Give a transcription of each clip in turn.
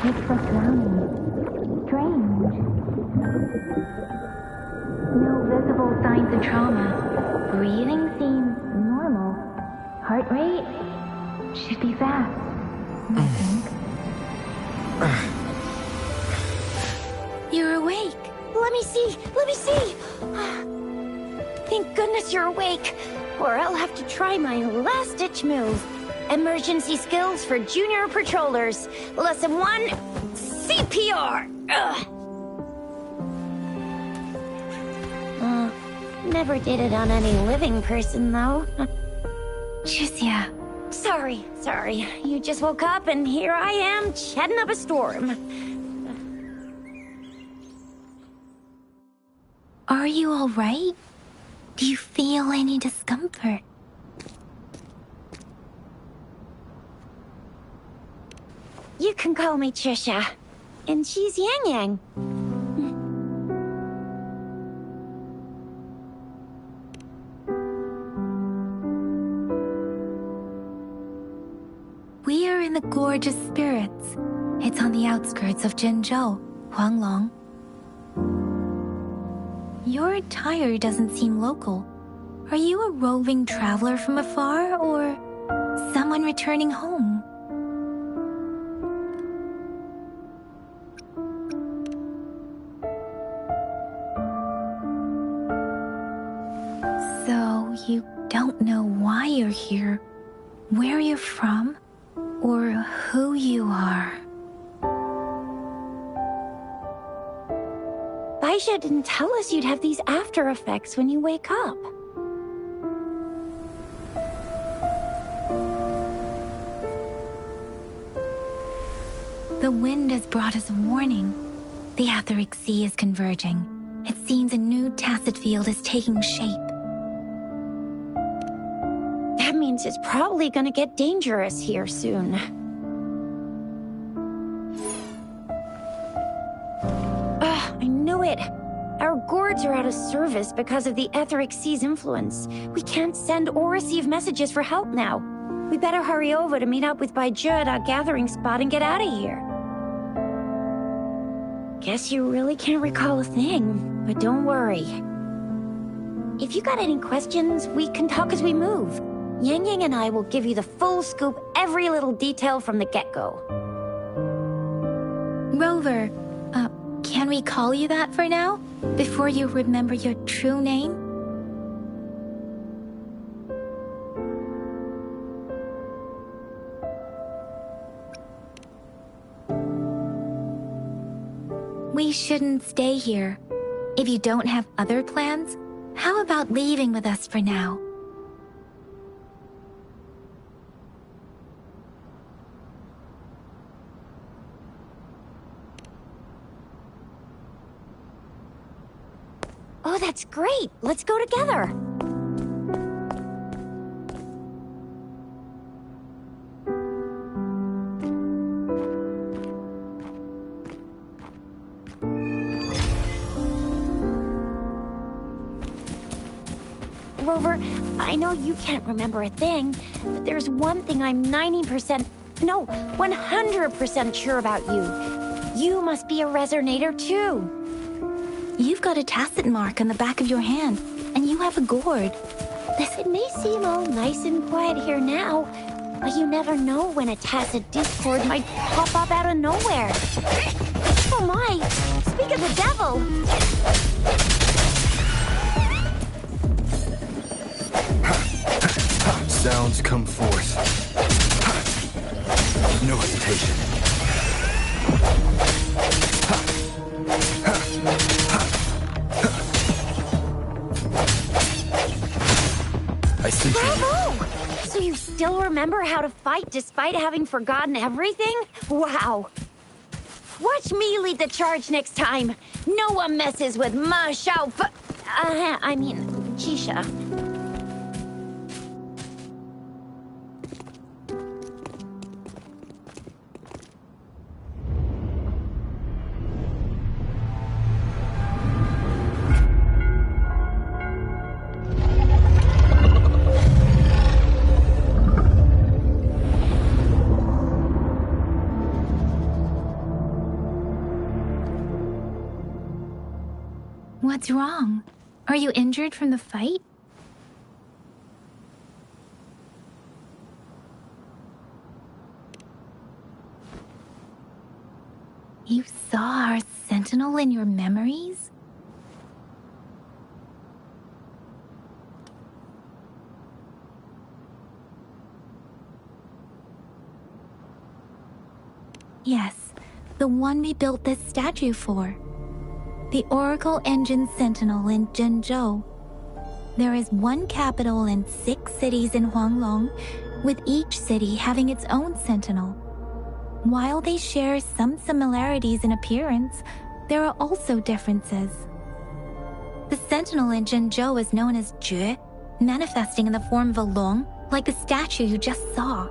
It's what's around me. Strange. No visible signs of trauma. Breathing seems normal. Heart rate should be fast, I think. You're awake. Let me see. Thank goodness you're awake, or I'll have to try my last-ditch move. Emergency skills for junior patrollers. Lesson 1, CPR. Never did it on any living person, though. Tricia. Sorry. You just woke up, and here I am, chatting up a storm. Are you all right? Do you feel any discomfort? You can call me Trisha. And she's Yang Yang. We are in the Gorgeous Spirits. It's on the outskirts of Zhenzhou, Huanglong. Your attire doesn't seem local. Are you a roving traveler from afar, or someone returning home? So, you don't know why you're here, where you're from, or who you are. Baisha didn't tell us you'd have these after effects when you wake up. The wind has brought us a warning. The Etheric Sea is converging. It seems a new tacit field is taking shape. That means it's probably gonna get dangerous here soon. I knew it! Our gourds are out of service because of the Etheric Sea's influence. We can't send or receive messages for help now. We better hurry over to meet up with Baizhi at our gathering spot and get out of here. Guess you really can't recall a thing, but don't worry. If you got any questions, we can talk as we move. Yang Yang and I will give you the full scoop, every little detail from the get-go. Rover, can we call you that for now? Before you remember your true name? We shouldn't stay here. If you don't have other plans, how about leaving with us for now? Oh, that's great! Let's go together! Rover, I know you can't remember a thing, but there's one thing I'm 100% sure about you. You must be a resonator too. You've got a tacit mark on the back of your hand, and you have a gourd. It may seem all nice and quiet here now, but you never know when a tacit discord might pop up out of nowhere. Oh my! Speak of the devil! Sounds come forth. No hesitation. I see. Bravo! So you still remember how to fight despite having forgotten everything? Wow! Watch me lead the charge next time. No one messes with Ma Xiao Jisha. What's wrong? Are you injured from the fight? You saw our sentinel in your memories? Yes, the one we built this statue for. The Oracle Engine Sentinel in Zhenzhou. There is one capital and 6 cities in Huanglong, with each city having its own sentinel. While they share some similarities in appearance, there are also differences. The sentinel in Zhenzhou is known as Jue, manifesting in the form of a long, like the statue you just saw.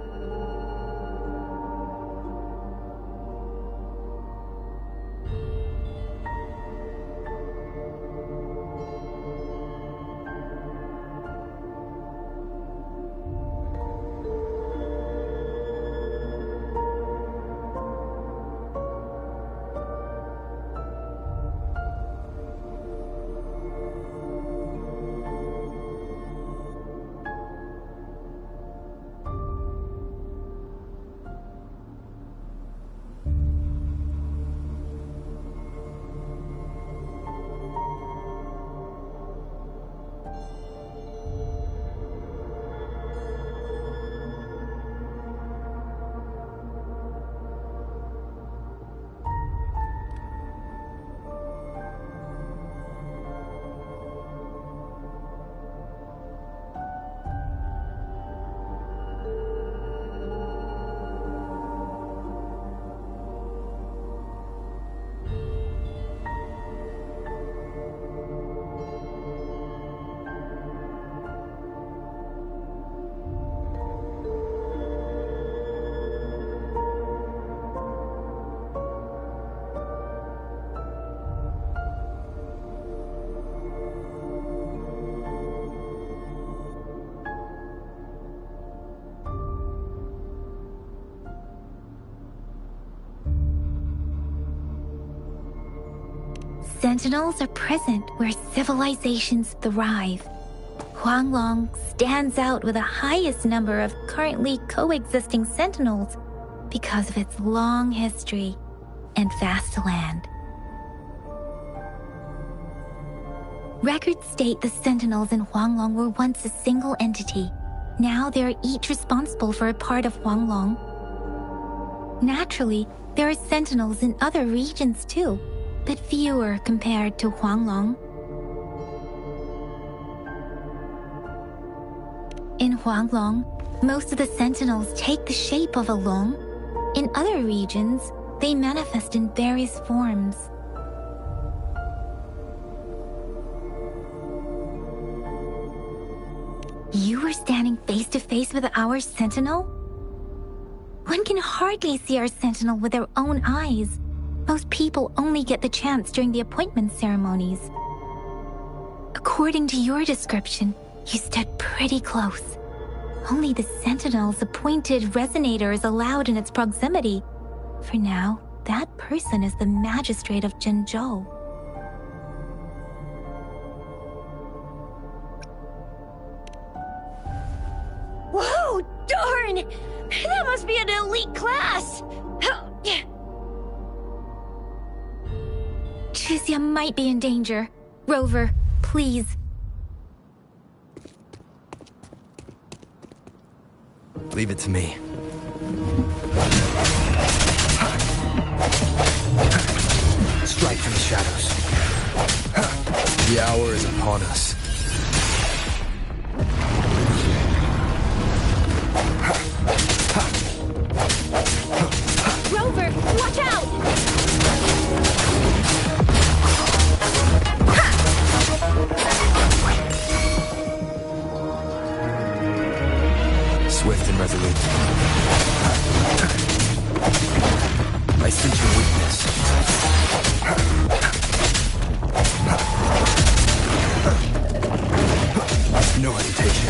Sentinels are present where civilizations thrive. Huanglong stands out with the highest number of currently coexisting sentinels because of its long history and vast land. Records state the sentinels in Huanglong were once a single entity. Now they are each responsible for a part of Huanglong. Naturally, there are sentinels in other regions too, but fewer compared to Huanglong. In Huanglong, most of the sentinels take the shape of a long. In other regions, they manifest in various forms. You were standing face to face with our sentinel? One can hardly see our sentinel with their own eyes. Most people only get the chance during the appointment ceremonies. According to your description, you stood pretty close. Only the sentinel's appointed resonator is allowed in its proximity. For now, that person is the magistrate of Zhenzhou. Whoa, darn! That must be an elite class! Chixia might be in danger. Rover, please. Leave it to me. Strike from the shadows. The hour is upon us. Rover, watch out! Swift and resolute. I sense your weakness. No hesitation.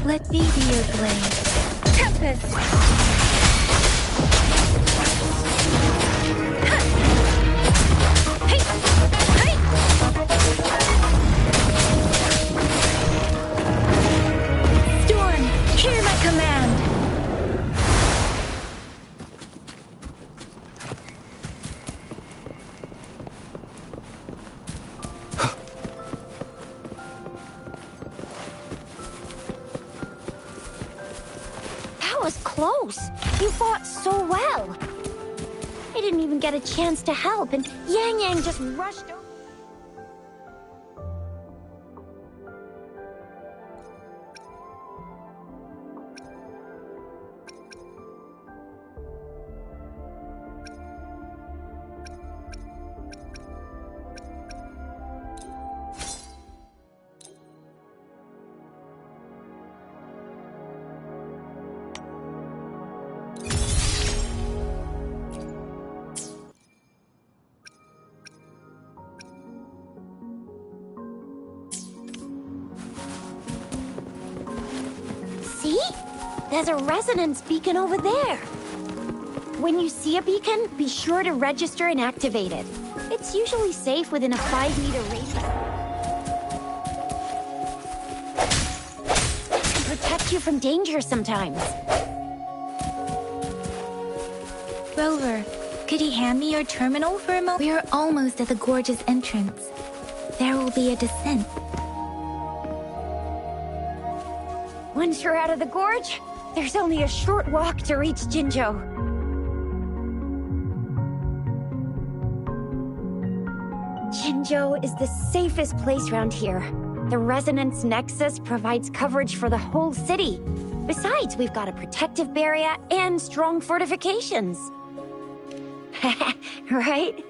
Let me be your blade. Tempest! Hey! close. You fought so well. I didn't even get a chance to help, and Yang Yang just rushed over. See? There's a resonance beacon over there. When you see a beacon, be sure to register and activate it. It's usually safe within a 5-meter radius. It can protect you from danger sometimes. Rover, could you hand me your terminal for a moment? We're almost at the gorge's entrance. There will be a descent. Once you're out of the gorge, there's only a short walk to reach Jinzhou. Jinzhou is the safest place around here. The Resonance Nexus provides coverage for the whole city. Besides, we've got a protective barrier and strong fortifications. Right?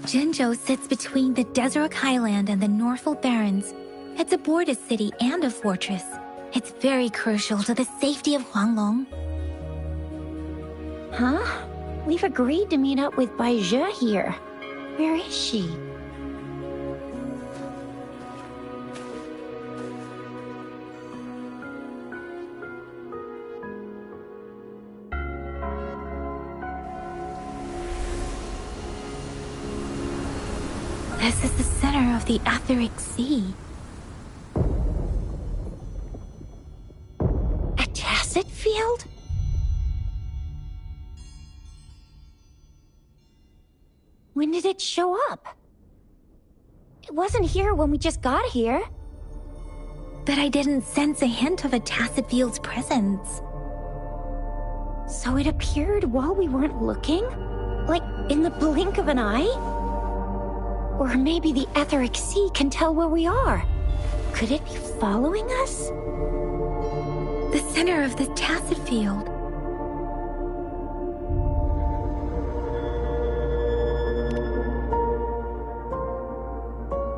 Jinzhou sits between the Desert Highland and the Norfolk Barrens. It's a border city and a fortress. It's very crucial to the safety of Huanglong. Huh? We've agreed to meet up with Bai Zhe here. Where is she? This is the center of the Etheric Sea. A tacit field? When did it show up? It wasn't here when we just got here. But I didn't sense a hint of a tacit field's presence. So it appeared while we weren't looking? Like in the blink of an eye? Or maybe the Etheric Sea can tell where we are. Could it be following us? The center of the tacit field.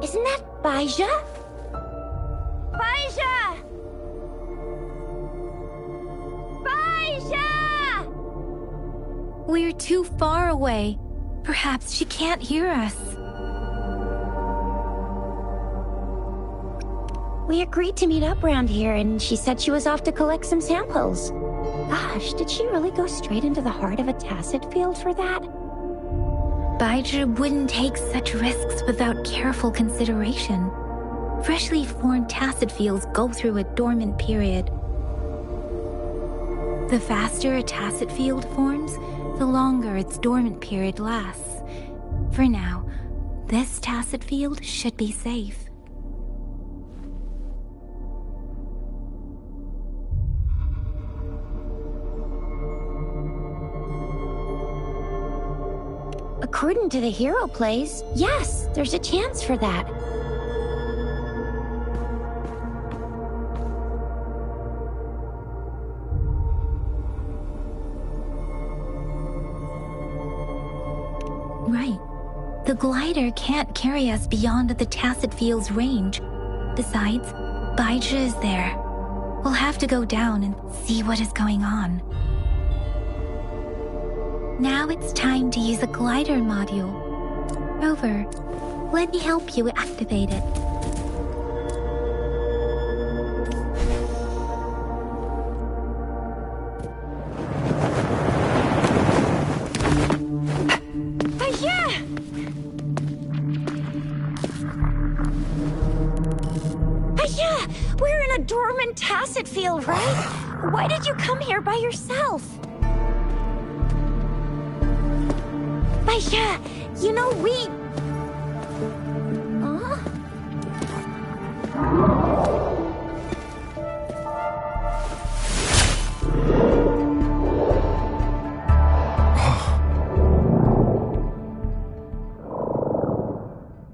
Isn't that Bai Zhe? Bai Zhe! Bai Zhe! We're too far away. Perhaps she can't hear us. We agreed to meet up around here, and she said she was off to collect some samples. Gosh, did she really go straight into the heart of a tacit field for that? Bai Zhe wouldn't take such risks without careful consideration. Freshly formed tacit fields go through a dormant period. The faster a tacit field forms, the longer its dormant period lasts. For now, this tacit field should be safe. According to the hero plays, yes, there's a chance for that. Right. The glider can't carry us beyond the tacit field's range. Besides, Bai Zhe is there. We'll have to go down and see what is going on. Now it's time to use a glider module. Rover, let me help you activate it. We're in a dormant tacit field, right? Why did you come here by yourself? Baisha, you know we... Huh?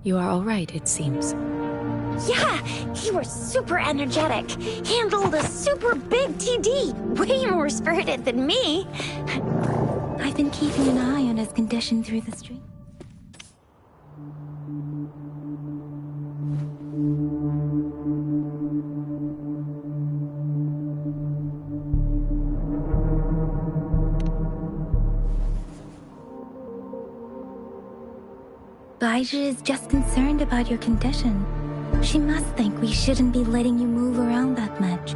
You are all right, it seems. Yeah, you were super energetic. Handled a super big TD. Way more spirited than me. I've been keeping an eye on his condition through the stream. Baija is just concerned about your condition. She must think we shouldn't be letting you move around that much,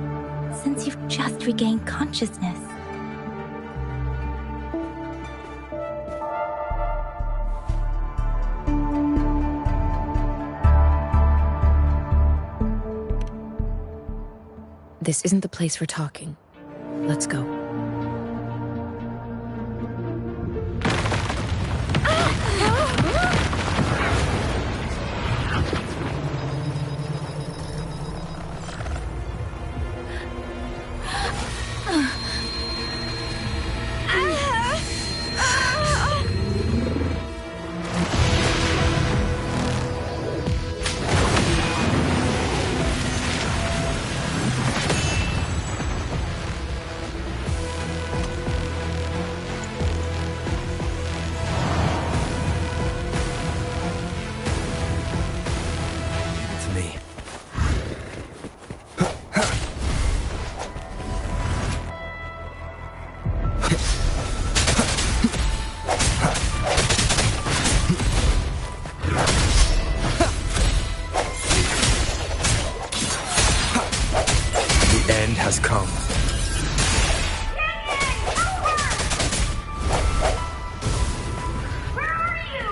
since you've just regained consciousness. This isn't the place for talking. Let's go. Has come. Where are you?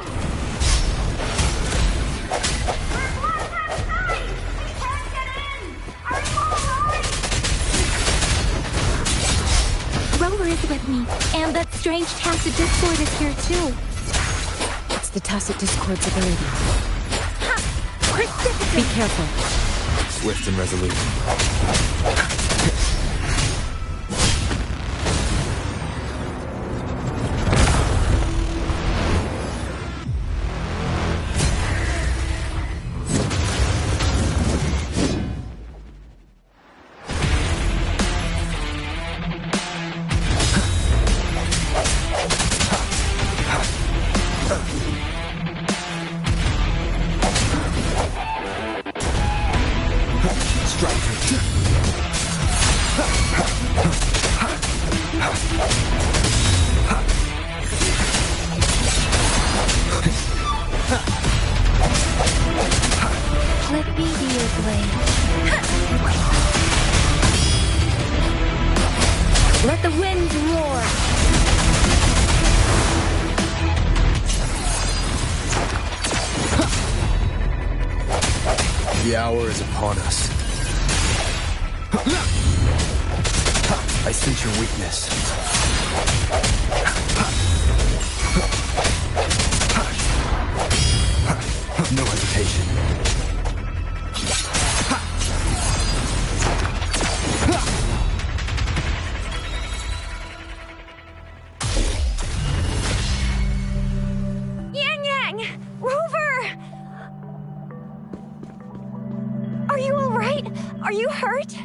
We're blocked outside! We can't get in! Are you alright? Rover is with me, and that strange tacit discord is here too. It's the tacit discord's ability. Precipitate! Be careful. Swift and resolute. Let me be your blade. Let the winds roar. The hour is upon us. I sense your weakness. No hesitation. Yang Yang! Rover! Are you alright? Are you hurt?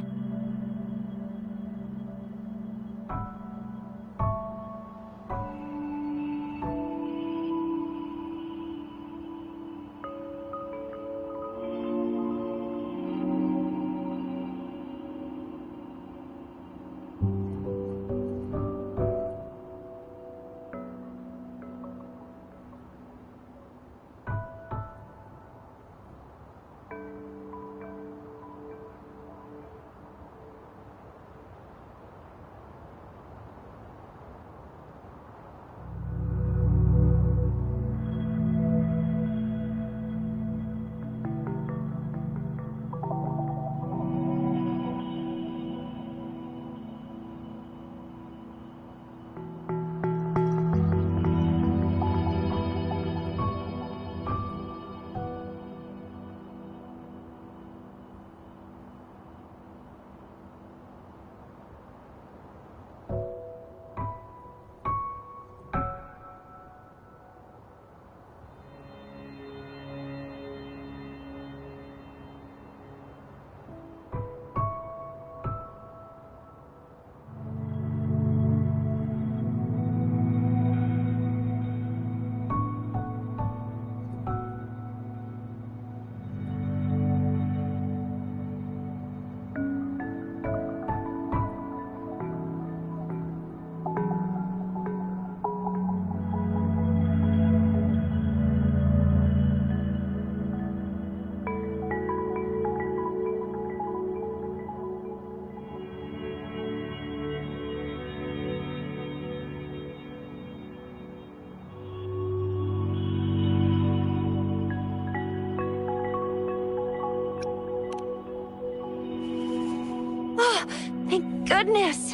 goodness!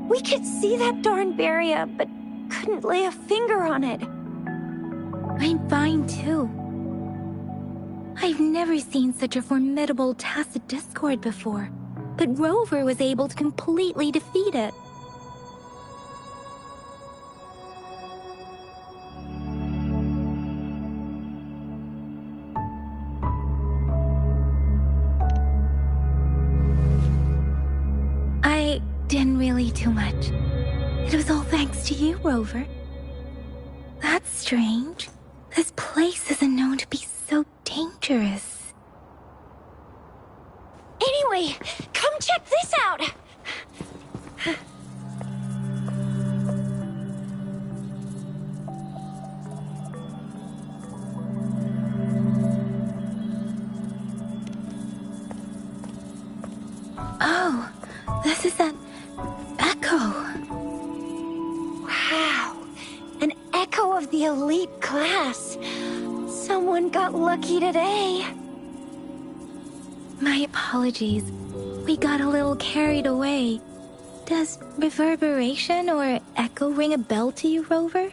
We could see that darn barrier, but couldn't lay a finger on it. I'm fine too. I've never seen such a formidable tacit discord before, but Rover was able to completely defeat it. I didn't really do much. It was all thanks to you, Rover. That's strange. This place isn't known to be so dangerous. Anyway, come check this out! Oh, this is an echo. Wow, an echo of the elite class. Someone got lucky today. My apologies. We got a little carried away. Does reverberation or echo ring a bell to you, Rover?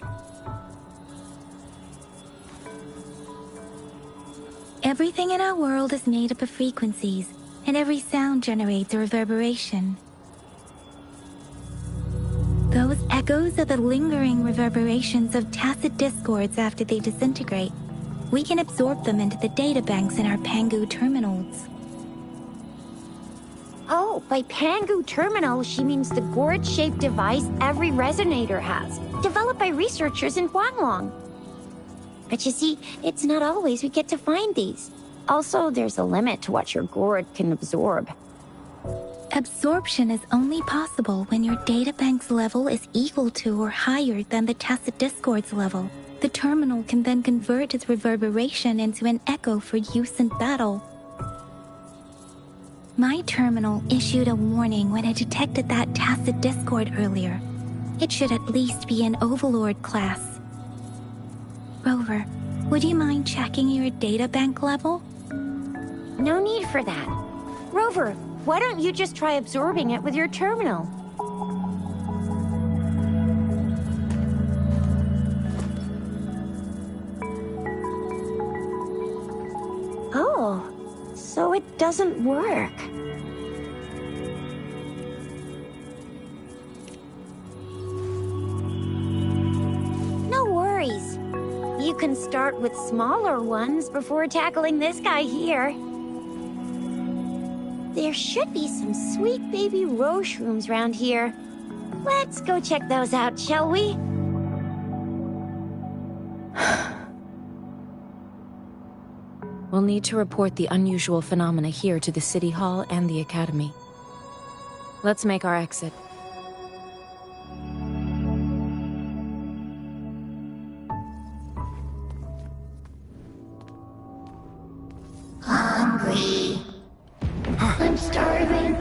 Everything in our world is made up of frequencies, and every sound generates a reverberation. Those echoes are the lingering reverberations of tacit discords after they disintegrate. We can absorb them into the databanks in our Pangu terminals. Oh, by Pangu Terminal, she means the gourd-shaped device every resonator has, developed by researchers in Huanglong. But you see, it's not always we get to find these. Also, there's a limit to what your gourd can absorb. Absorption is only possible when your databank's level is equal to or higher than the tacit discord's level. The terminal can then convert its reverberation into an echo for use in battle. My terminal issued a warning when it detected that tacit discord earlier. It should at least be an Overlord class. Rover, would you mind checking your databank level? No need for that. Rover, why don't you just try absorbing it with your terminal? Oh, so it doesn't work. No worries. You can start with smaller ones before tackling this guy here. There should be some sweet baby Roche rooms around here. Let's go check those out, shall we? We'll need to report the unusual phenomena here to the City Hall and the Academy. Let's make our exit. Hungry. I'm starving.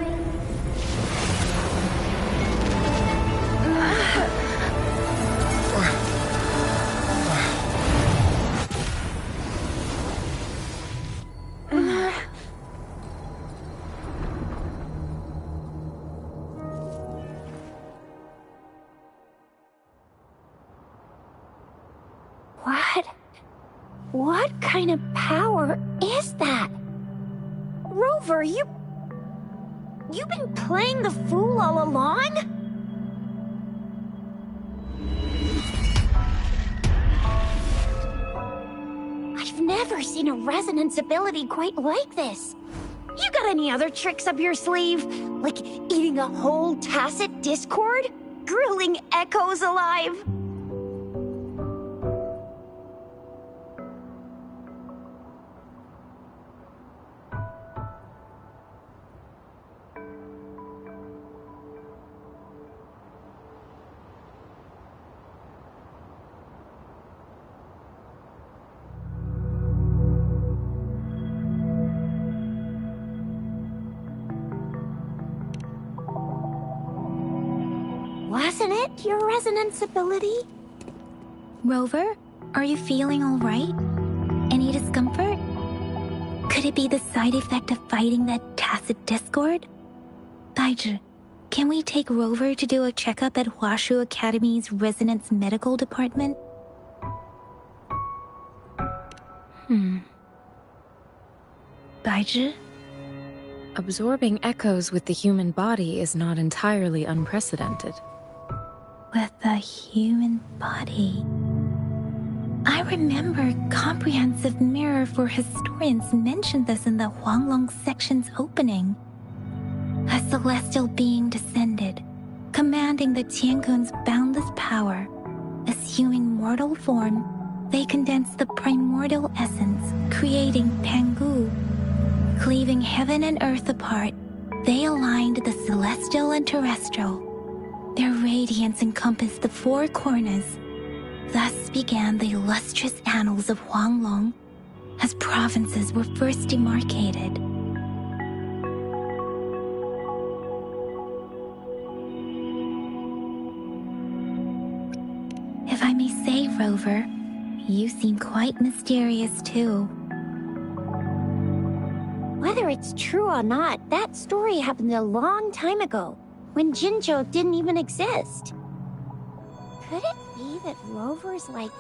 What kind of power is that? Rover, you've been playing the fool all along? I've never seen a resonance ability quite like this. You got any other tricks up your sleeve? Like eating a whole tacit discord? Grilling echoes alive? Wasn't it your resonance ability? Rover, are you feeling all right? Any discomfort? Could it be the side effect of fighting that tacit discord? 呆子, Can we take Rover to do a checkup at Hwashu Academy's Resonance Medical Department? Baizhi? Absorbing echoes with the human body is not entirely unprecedented. With the human body. I remember Comprehensive Mirror for Historians mentioned this in the Huanglong section's opening. A celestial being descended, commanding the Tiankun's boundless power. Assuming mortal form, they condensed the primordial essence, creating Pangu. Cleaving heaven and earth apart, they aligned the celestial and terrestrial. Their radiance encompassed the four corners. Thus began the illustrious annals of Huanglong, as provinces were first demarcated. If I may say, Rover, you seem quite mysterious too. Whether it's true or not, that story happened a long time ago, when Jinzhou didn't even exist. Could it be that Rover's like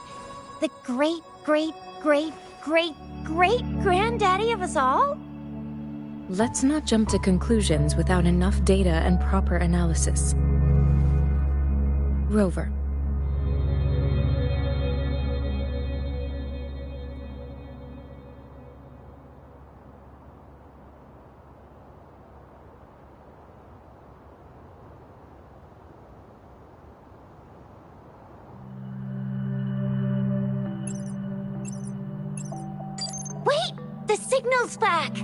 the great-great-great-great-great-granddaddy of us all? Let's not jump to conclusions without enough data and proper analysis. Rover. Wait! The signal's back!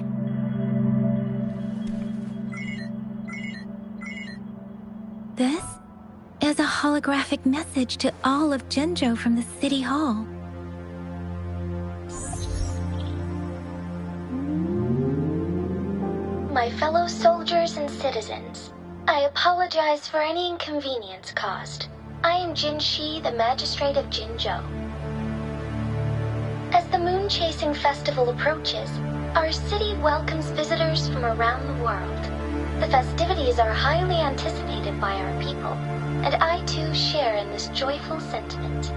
This is a holographic message to all of Jinzhou from the City Hall. My fellow soldiers and citizens, I apologize for any inconvenience caused. I am Jin Shi, the magistrate of Jinzhou. As the moon-chasing festival approaches, our city welcomes visitors from around the world. The festivities are highly anticipated by our people, and I too share in this joyful sentiment.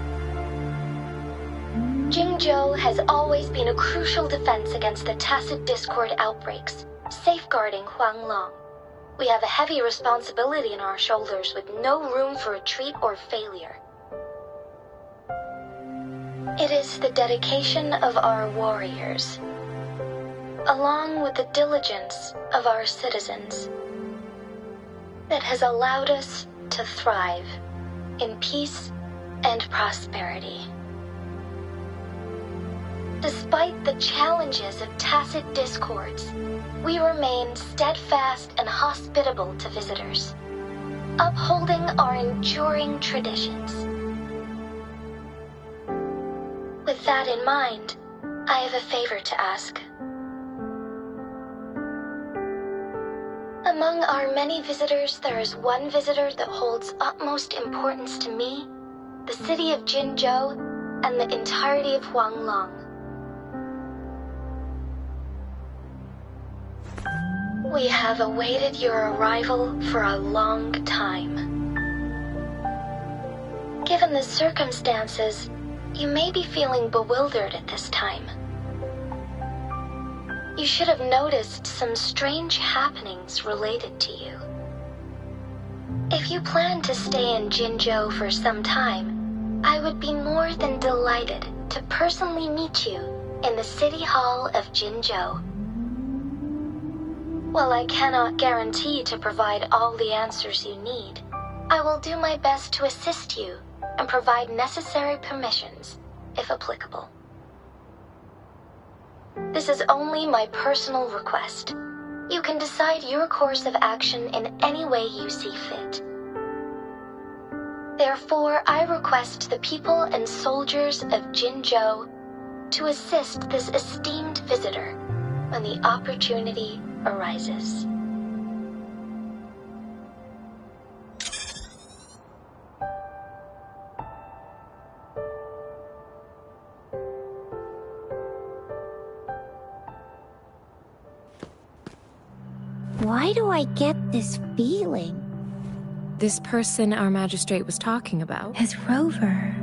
Jinzhou has always been a crucial defense against the tacit discord outbreaks, safeguarding Huanglong. We have a heavy responsibility on our shoulders with no room for retreat or failure. It is the dedication of our warriors, along with the diligence of our citizens, that has allowed us to thrive in peace and prosperity. Despite the challenges of tacit discords, we remain steadfast and hospitable to visitors, upholding our enduring traditions. With that in mind, I have a favor to ask. Among our many visitors, there is one visitor that holds utmost importance to me, the city of Jinzhou, and the entirety of Huanglong. We have awaited your arrival for a long time. Given the circumstances, you may be feeling bewildered at this time. You should have noticed some strange happenings related to you. If you plan to stay in Jinzhou for some time, I would be more than delighted to personally meet you in the City Hall of Jinzhou. While I cannot guarantee to provide all the answers you need, I will do my best to assist you and provide necessary permissions, if applicable. This is only my personal request. You can decide your course of action in any way you see fit. Therefore, I request the people and soldiers of Jinzhou to assist this esteemed visitor when the opportunity arises. Why do I get this feeling? This person our magistrate was talking about? His rover.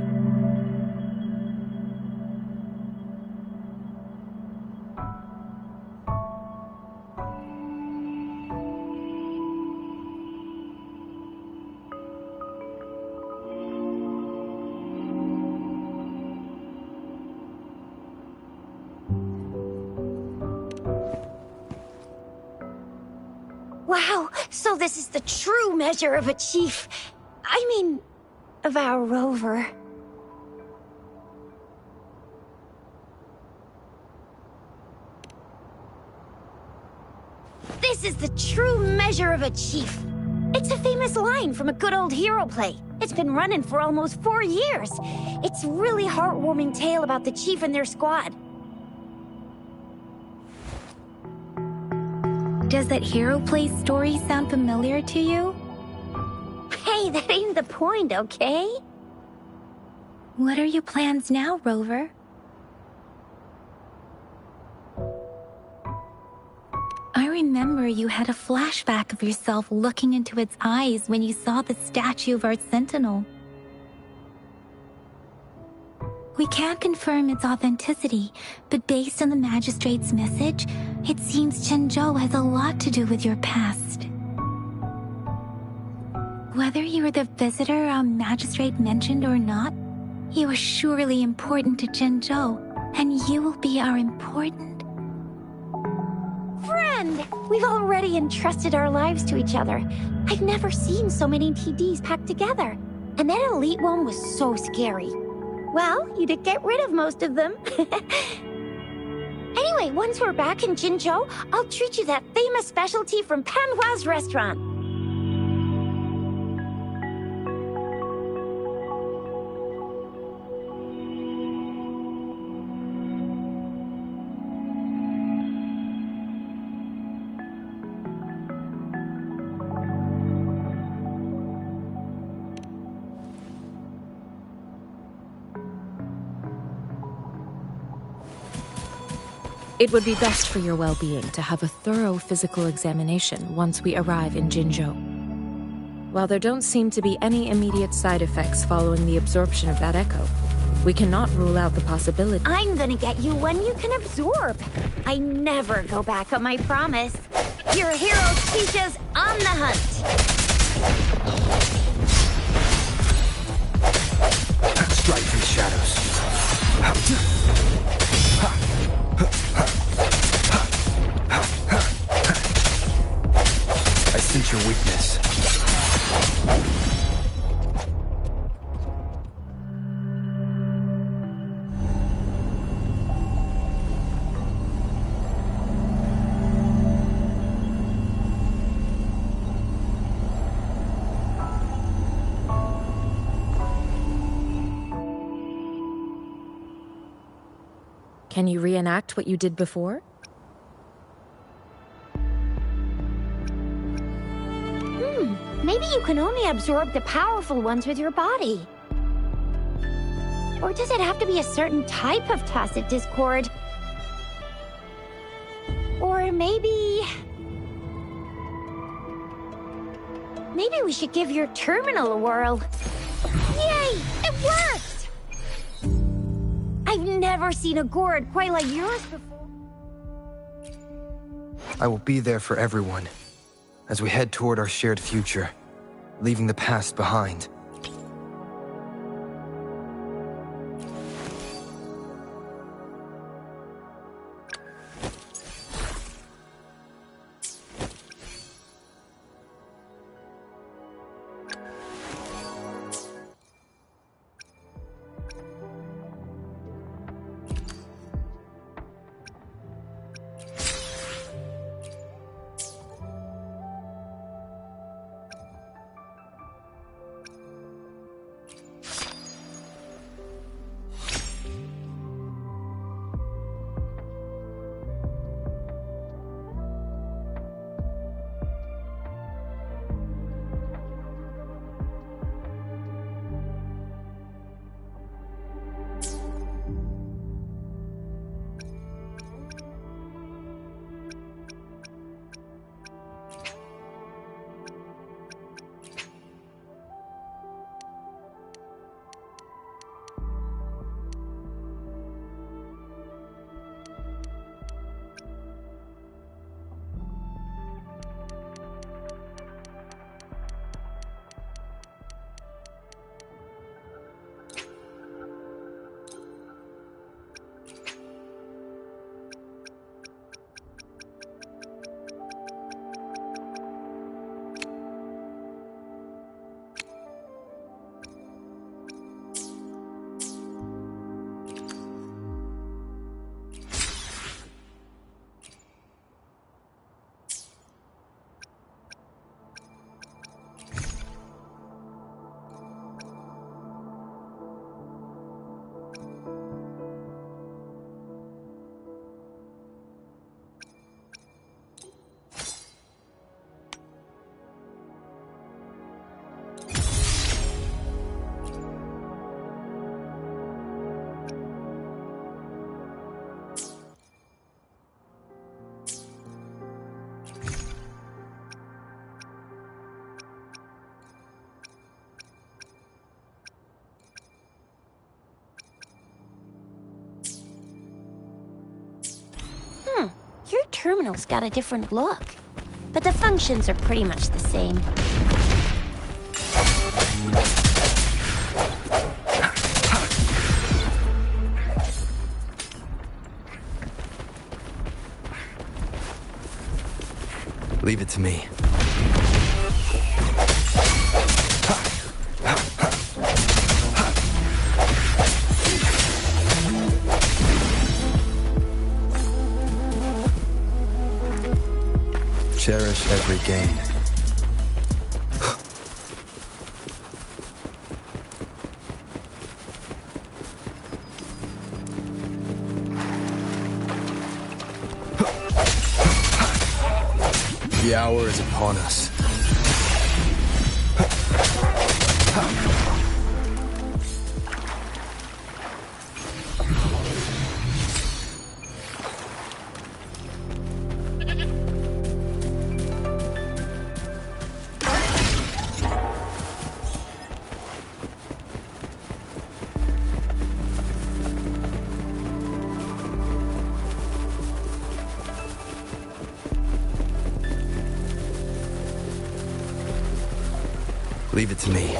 Wow, so this is the true measure of a chief. I mean, of our rover. This is the true measure of a chief. It's a famous line from a good old hero play. It's been running for almost 4 years. It's a really heartwarming tale about the chief and their squad. Does that hero play story sound familiar to you? Hey, that ain't the point, okay? What are your plans now, Rover? I remember you had a flashback of yourself looking into its eyes when you saw the statue of our sentinel. We can't confirm its authenticity, but based on the magistrate's message, it seems Jinzhou has a lot to do with your past. Whether you were the visitor our magistrate mentioned or not, you are surely important to Jinzhou, and you will be our important friend! We've already entrusted our lives to each other. I've never seen so many TDs packed together. And that elite one was so scary. Well, you did get rid of most of them. Anyway, once we're back in Jinzhou, I'll treat you that famous specialty from Panhua's restaurant. It would be best for your well-being to have a thorough physical examination once we arrive in Jinzhou. While there don't seem to be any immediate side effects following the absorption of that echo, we cannot rule out the possibility. I'm gonna get you one you can absorb. I never go back on my promise. Your hero teaches on the hunt. Strike from the shadows. I sense your weakness. Can you reenact what you did before? Maybe you can only absorb the powerful ones with your body. Or does it have to be a certain type of tacit discord? Or maybe we should give your terminal a whirl. Yay! It worked! I've never seen a gourd quite like yours before. I will be there for everyone as we head toward our shared future, leaving the past behind. terminal's got a different look. But the functions are pretty much the same. Leave it to me. Cherish every gain. The hour is upon us. Leave it to me.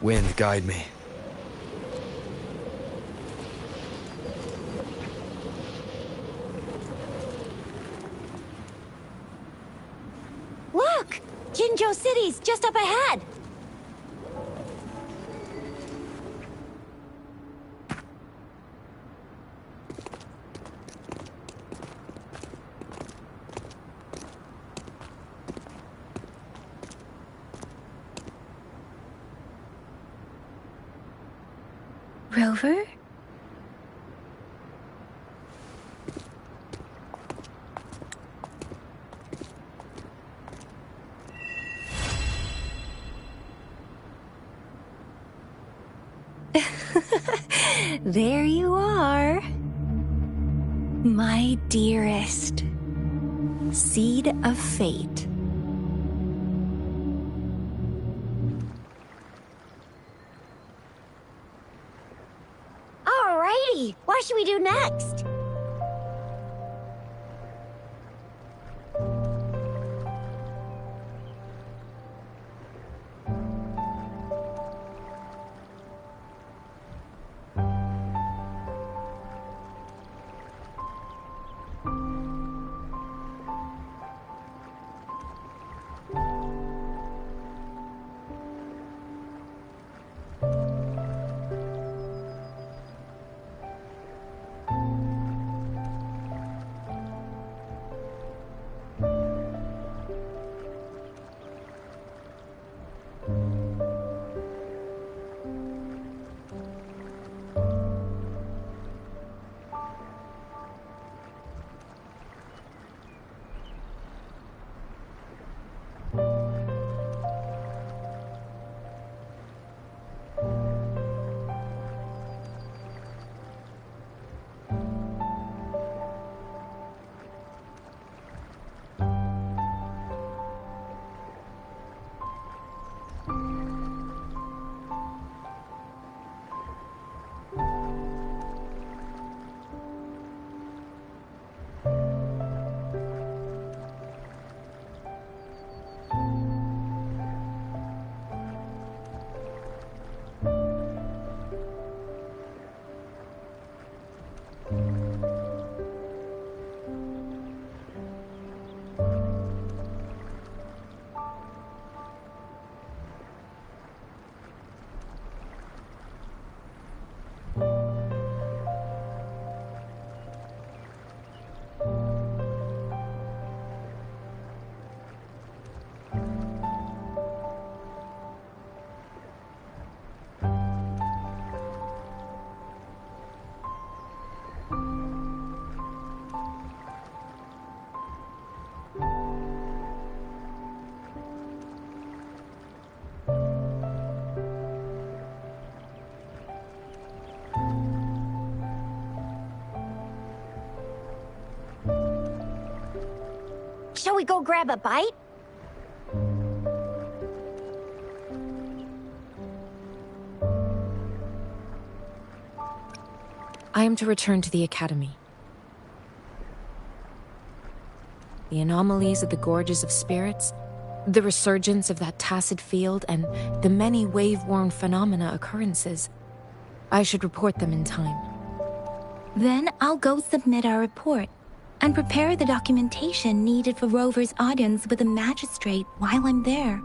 Wind, guide me. Look! Jinzhou City's just up ahead! Rover? There you are. My dearest. Seed of fate. Alrighty, what should we do next? we go grab a bite? I am to return to the Academy. The anomalies of the Gorges of Spirits, the resurgence of that tacit field, and the many wave-worn phenomena occurrences. I should report them in time. Then I'll go submit our report and prepare the documentation needed for Rover's audience with the magistrate while I'm there.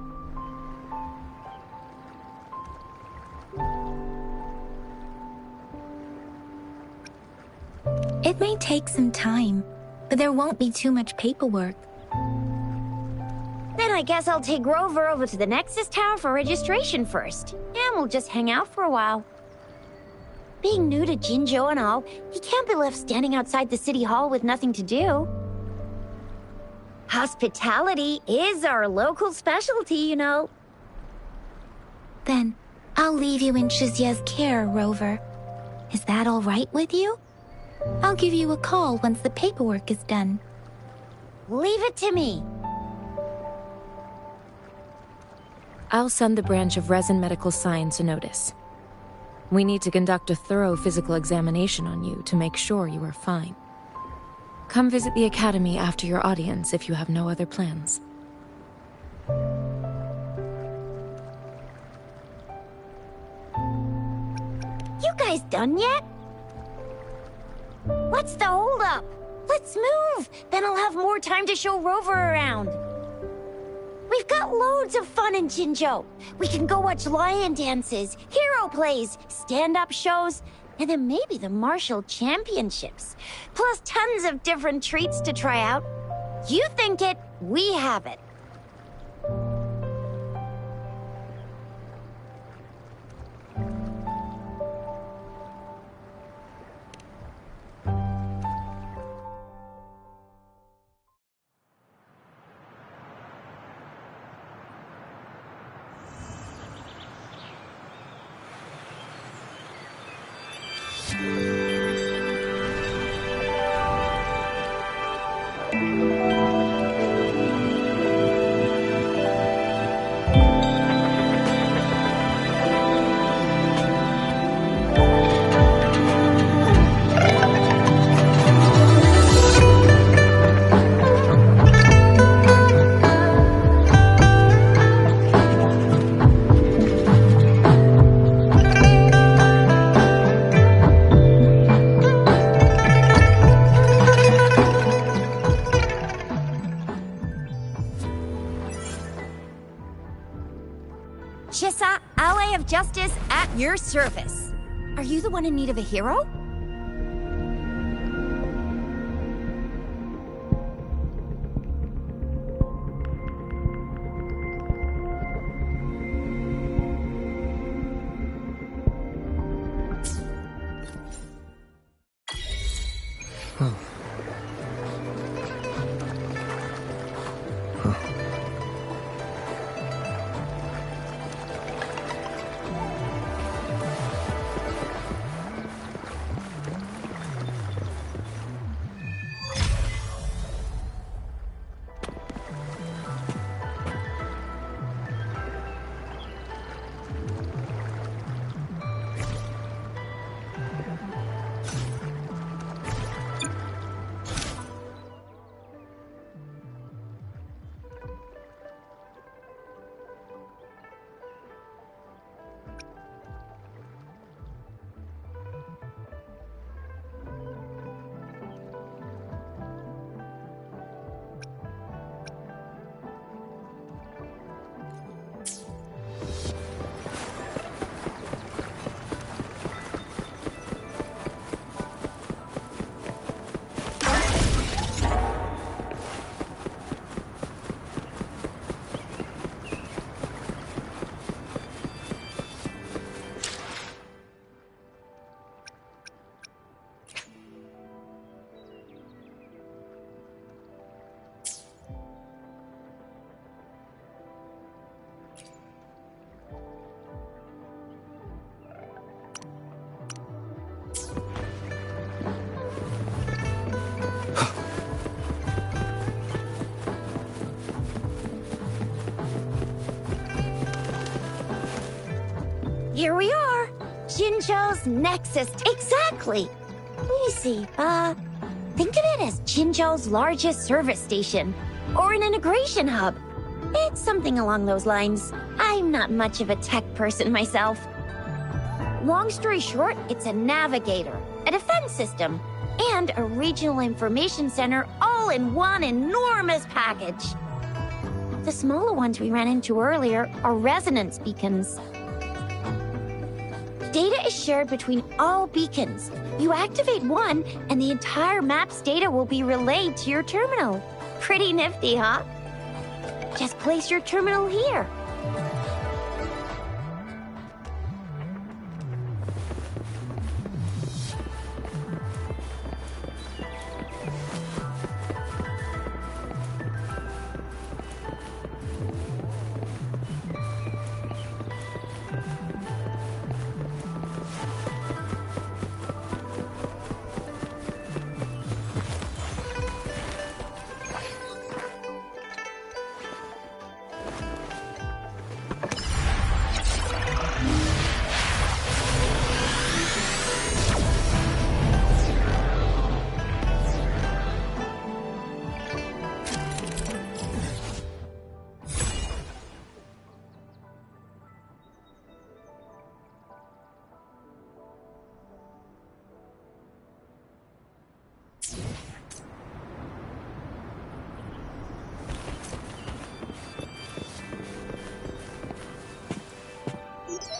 It may take some time, but there won't be too much paperwork. Then I guess I'll take Rover over to the Nexus Tower for registration first, and we'll just hang out for a while. Being new to Jinzhou and all, he can't be left standing outside the city hall with nothing to do. Hospitality is our local specialty, you know. Then I'll leave you in Shizia's care, Rover. Is that all right with you? I'll give you a call once the paperwork is done. Leave it to me. I'll send the branch of Resin Medical Science a notice. We need to conduct a thorough physical examination on you to make sure you are fine. Come visit the Academy after your audience if you have no other plans. You guys done yet? What's the holdup? Let's move! Then I'll have more time to show Rover around. We've got loads of fun in Jinzhou. We can go watch lion dances, hero plays, stand-up shows, and then maybe the martial championships. Plus tons of different treats to try out. You think it, we have it. Shisa, ally of justice at your service. Are you the one in need of a hero? Here we are. Jinzhou's Nexus. Exactly. Let me see. Think of it as Jinzhou's largest service station. Or an integration hub. It's something along those lines. I'm not much of a tech person myself. Long story short, it's a navigator, a defense system, and a regional information center all in one enormous package. The smaller ones we ran into earlier are resonance beacons. Data is shared between all beacons. You activate one, and the entire map's data will be relayed to your terminal. Pretty nifty, huh? Just place your terminal here.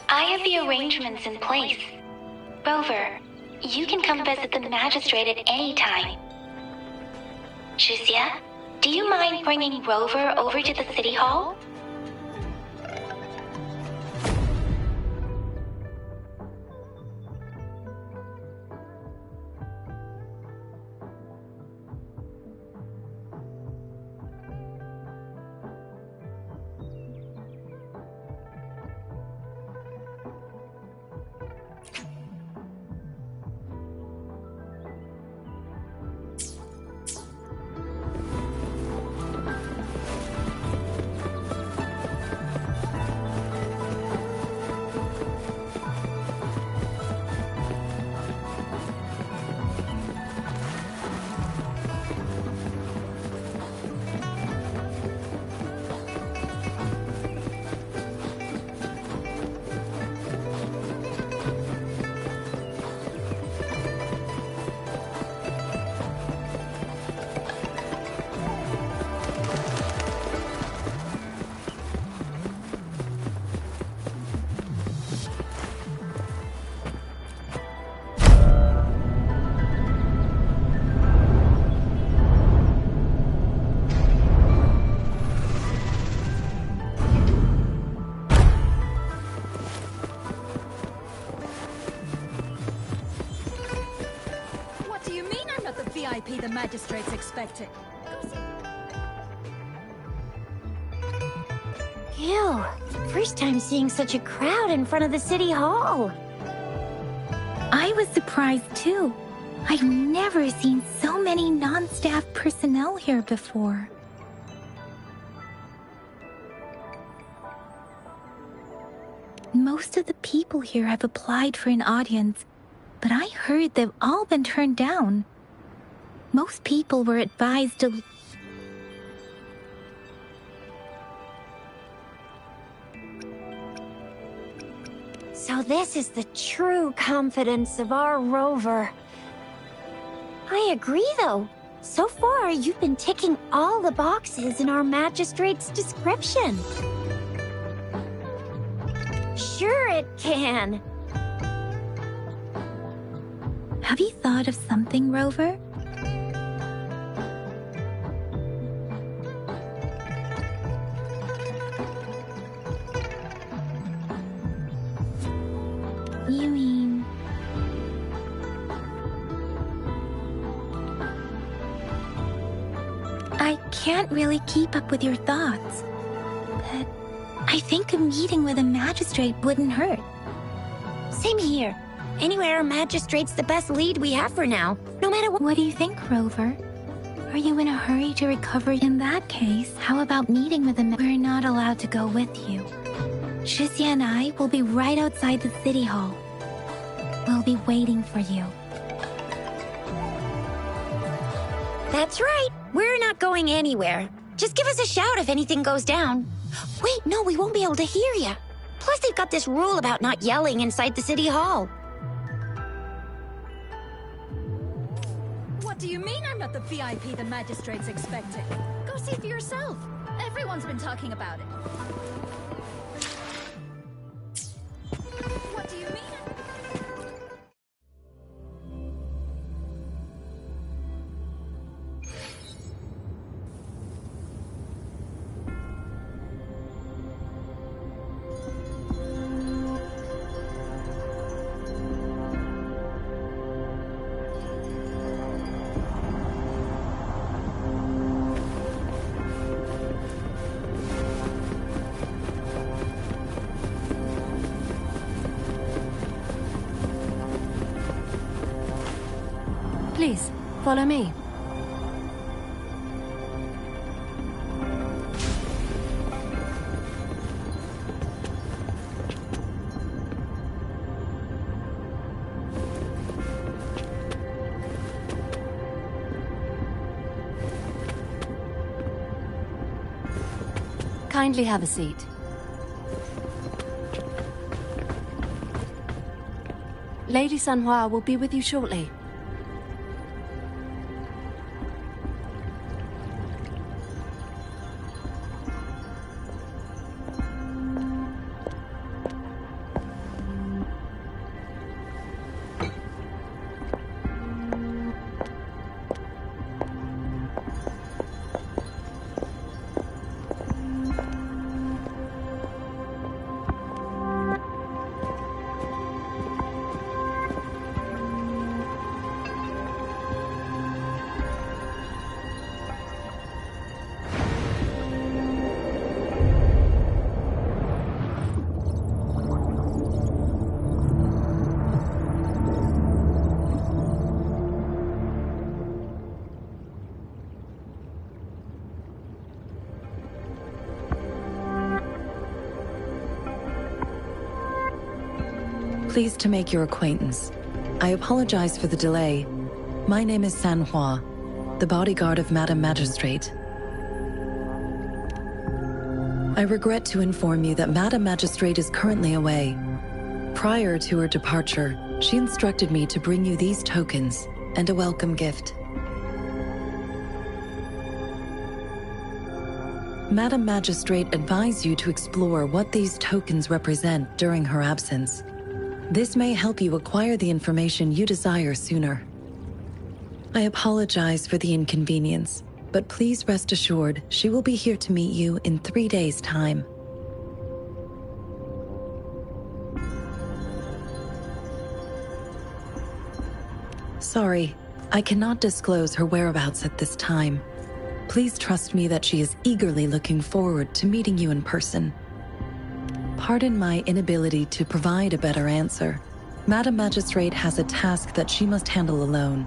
I have the arrangements in place. Rover, you can come visit the magistrate at any time. Shuzia, do you mind bringing Rover over to the city hall? VIP the magistrate's expecting. Ew, first time seeing such a crowd in front of the city hall. I was surprised too. I've never seen so many non-staff personnel here before. Most of the people here have applied for an audience, but I heard they've all been turned down. Most people were advised to... So this is the true confidence of our Rover. I agree, though. So far, you've been ticking all the boxes in our magistrate's description. Sure it can. Have you thought of something, Rover? You mean... I can't really keep up with your thoughts, but I think a meeting with a magistrate wouldn't hurt. Same here. Anywhere a magistrate's the best lead we have for now, no matter what. What do you think, Rover? Are you in a hurry to recover? In that case, how about meeting with a We're not allowed to go with you. Shixia and I will be right outside the city hall. We'll be waiting for you. That's right. We're not going anywhere. Just give us a shout if anything goes down. Wait, no, we won't be able to hear you. Plus, they've got this rule about not yelling inside the city hall. What do you mean I'm not the VIP the magistrate's expecting? Go see for yourself. Everyone's been talking about it. What do you mean? Please, follow me. Kindly have a seat. Lady Sanhua will be with you shortly. Pleased to make your acquaintance. I apologize for the delay. My name is Sanhua, the bodyguard of Madam Magistrate. I regret to inform you that Madam Magistrate is currently away. Prior to her departure, she instructed me to bring you these tokens and a welcome gift. Madam Magistrate advised you to explore what these tokens represent during her absence. This may help you acquire the information you desire sooner. I apologize for the inconvenience, but please rest assured she will be here to meet you in 3 days' time. Sorry, I cannot disclose her whereabouts at this time. Please trust me that she is eagerly looking forward to meeting you in person. Pardon my inability to provide a better answer. Madam Magistrate has a task that she must handle alone,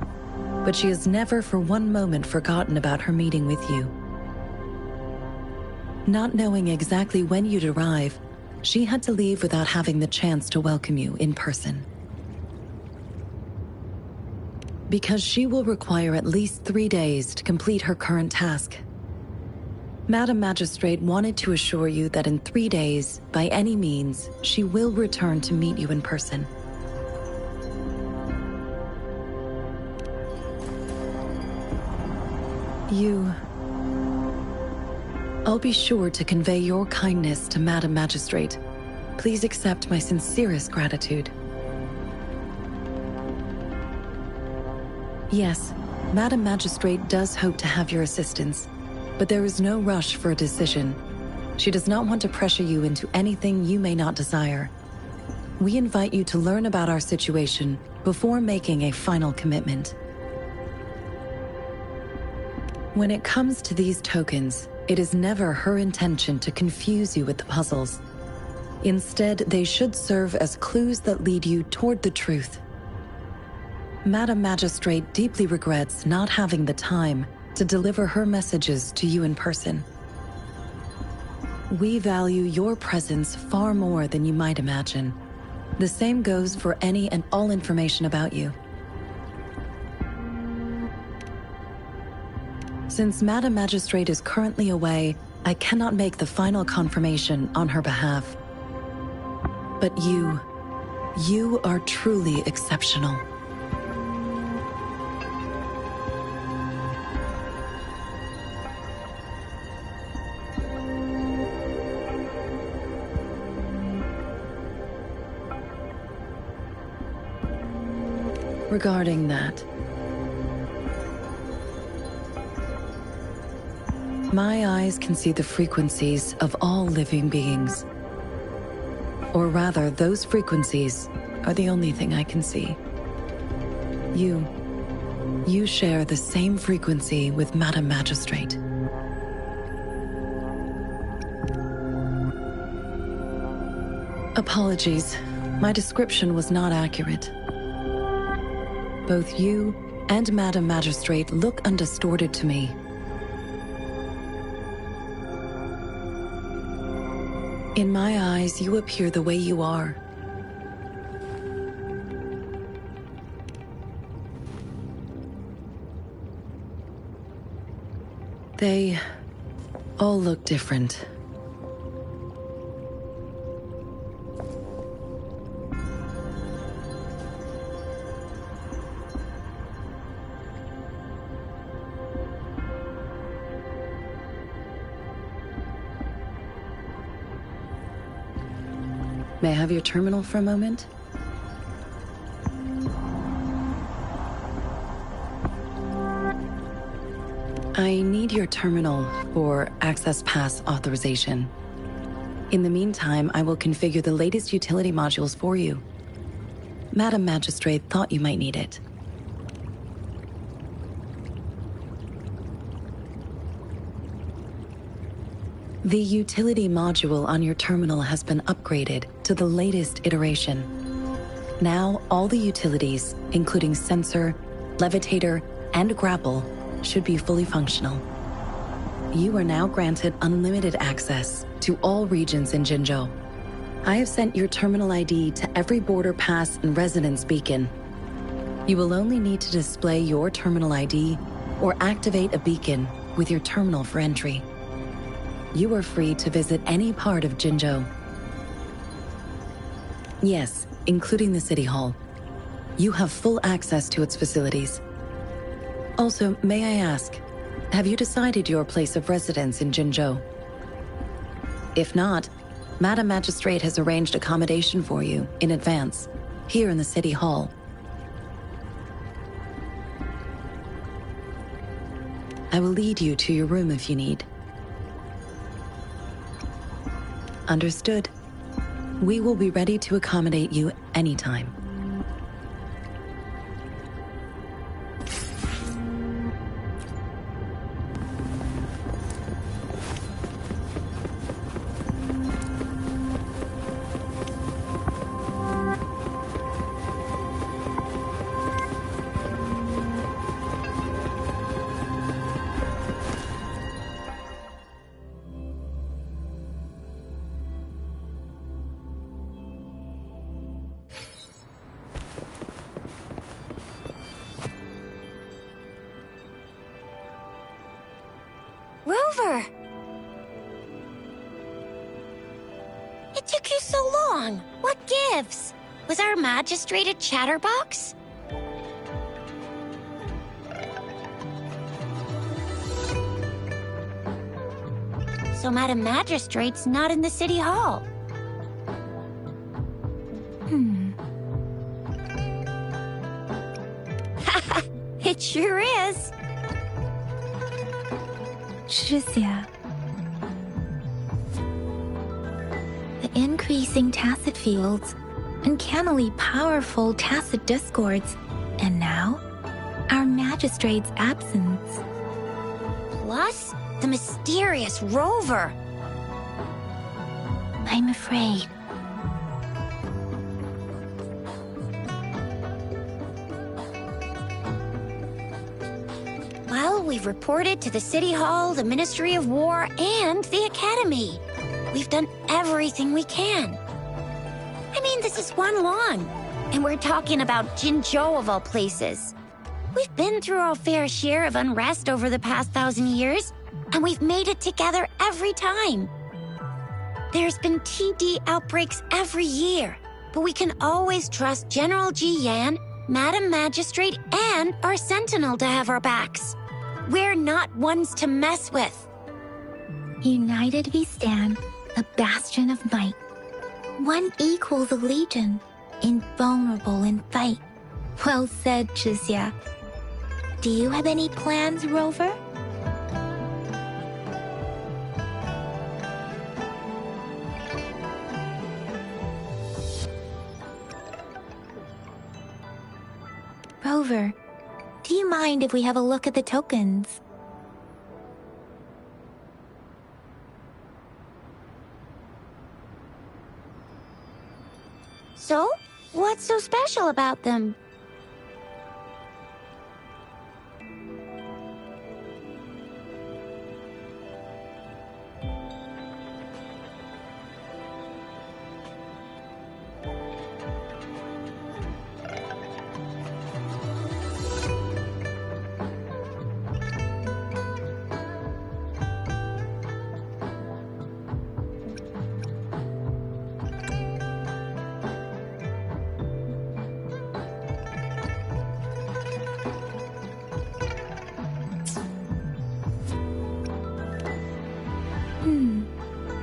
but she has never for one moment forgotten about her meeting with you. Not knowing exactly when you'd arrive, she had to leave without having the chance to welcome you in person. Because she will require at least 3 days to complete her current task. Madam Magistrate wanted to assure you that in 3 days, by any means, she will return to meet you in person. I'll be sure to convey your kindness to Madam Magistrate. Please accept my sincerest gratitude. Yes, Madam Magistrate does hope to have your assistance, but there is no rush for a decision. She does not want to pressure you into anything you may not desire. We invite you to learn about our situation before making a final commitment. When it comes to these tokens, it is never her intention to confuse you with the puzzles. Instead, they should serve as clues that lead you toward the truth. Madam Magistrate deeply regrets not having the time to deliver her messages to you in person. We value your presence far more than you might imagine. The same goes for any and all information about you. Since Madam Magistrate is currently away, I cannot make the final confirmation on her behalf. But you are truly exceptional. Regarding that, my eyes can see the frequencies of all living beings. Or rather, those frequencies are the only thing I can see. You share the same frequency with Madam Magistrate. Apologies, my description was not accurate. Both you and Madam Magistrate look undistorted to me. In my eyes, you appear the way you are. They all look different. May I have your terminal for a moment? I need your terminal for Access Pass authorization. In the meantime, I will configure the latest utility modules for you. Madam Magistrate thought you might need it. The utility module on your terminal has been upgraded to the latest iteration. Now, all the utilities, including sensor, levitator, and grapple, should be fully functional. You are now granted unlimited access to all regions in Jinzhou. I have sent your terminal ID to every border pass and residence beacon. You will only need to display your terminal ID or activate a beacon with your terminal for entry. You are free to visit any part of Jinzhou. Yes, including the City Hall. You have full access to its facilities. Also, may I ask, have you decided your place of residence in Jinzhou? If not, Madam Magistrate has arranged accommodation for you in advance, here in the City Hall. I will lead you to your room if you need. Understood. We will be ready to accommodate you anytime. Rover! It took you so long. What gives? Was our magistrate a chatterbox? So Madam Magistrate's not in the City Hall. It sure is. 是写 The increasing tacit fields, uncannily powerful tacit discords, and now, our magistrate's absence. Plus, the mysterious Rover. I'm afraid. Well, we've reported to the City Hall, the Ministry of War, and the Academy. We've done everything we can. I mean, this is one long, and we're talking about Jinzhou of all places. We've been through our fair share of unrest over the past 1,000 years, and we've made it together every time. There's been TD outbreaks every year, but we can always trust General Ji Yan, Madam Magistrate, and our Sentinel to have our backs. We're not ones to mess with. United we stand, a bastion of might. One equals a legion, invulnerable in fight. Well said, Chixia. Do you have any plans, Rover? Rover, do you mind if we have a look at the tokens? So, what's so special about them?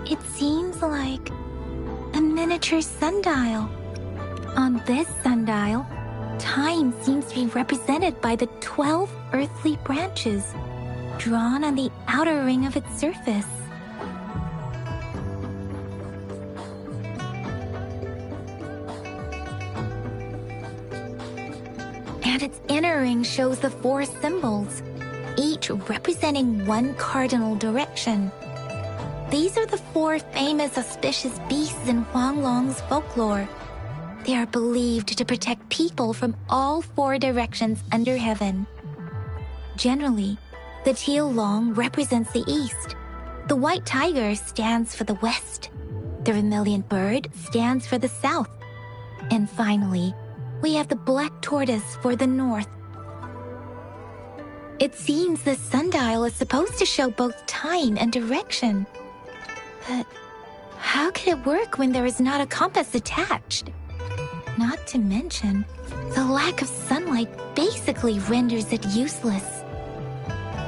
It seems like a miniature sundial. On this sundial, time seems to be represented by the 12 earthly branches, drawn on the outer ring of its surface. And its inner ring shows the 4 symbols, each representing one cardinal direction. These are the 4 famous auspicious beasts in Huanglong's folklore. They are believed to protect people from all 4 directions under heaven. Generally, the teal long represents the east. The white tiger stands for the west. The vermilion bird stands for the south. And finally, we have the black tortoise for the north. It seems the sundial is supposed to show both time and direction. But how could it work when there is not a compass attached? Not to mention, the lack of sunlight basically renders it useless.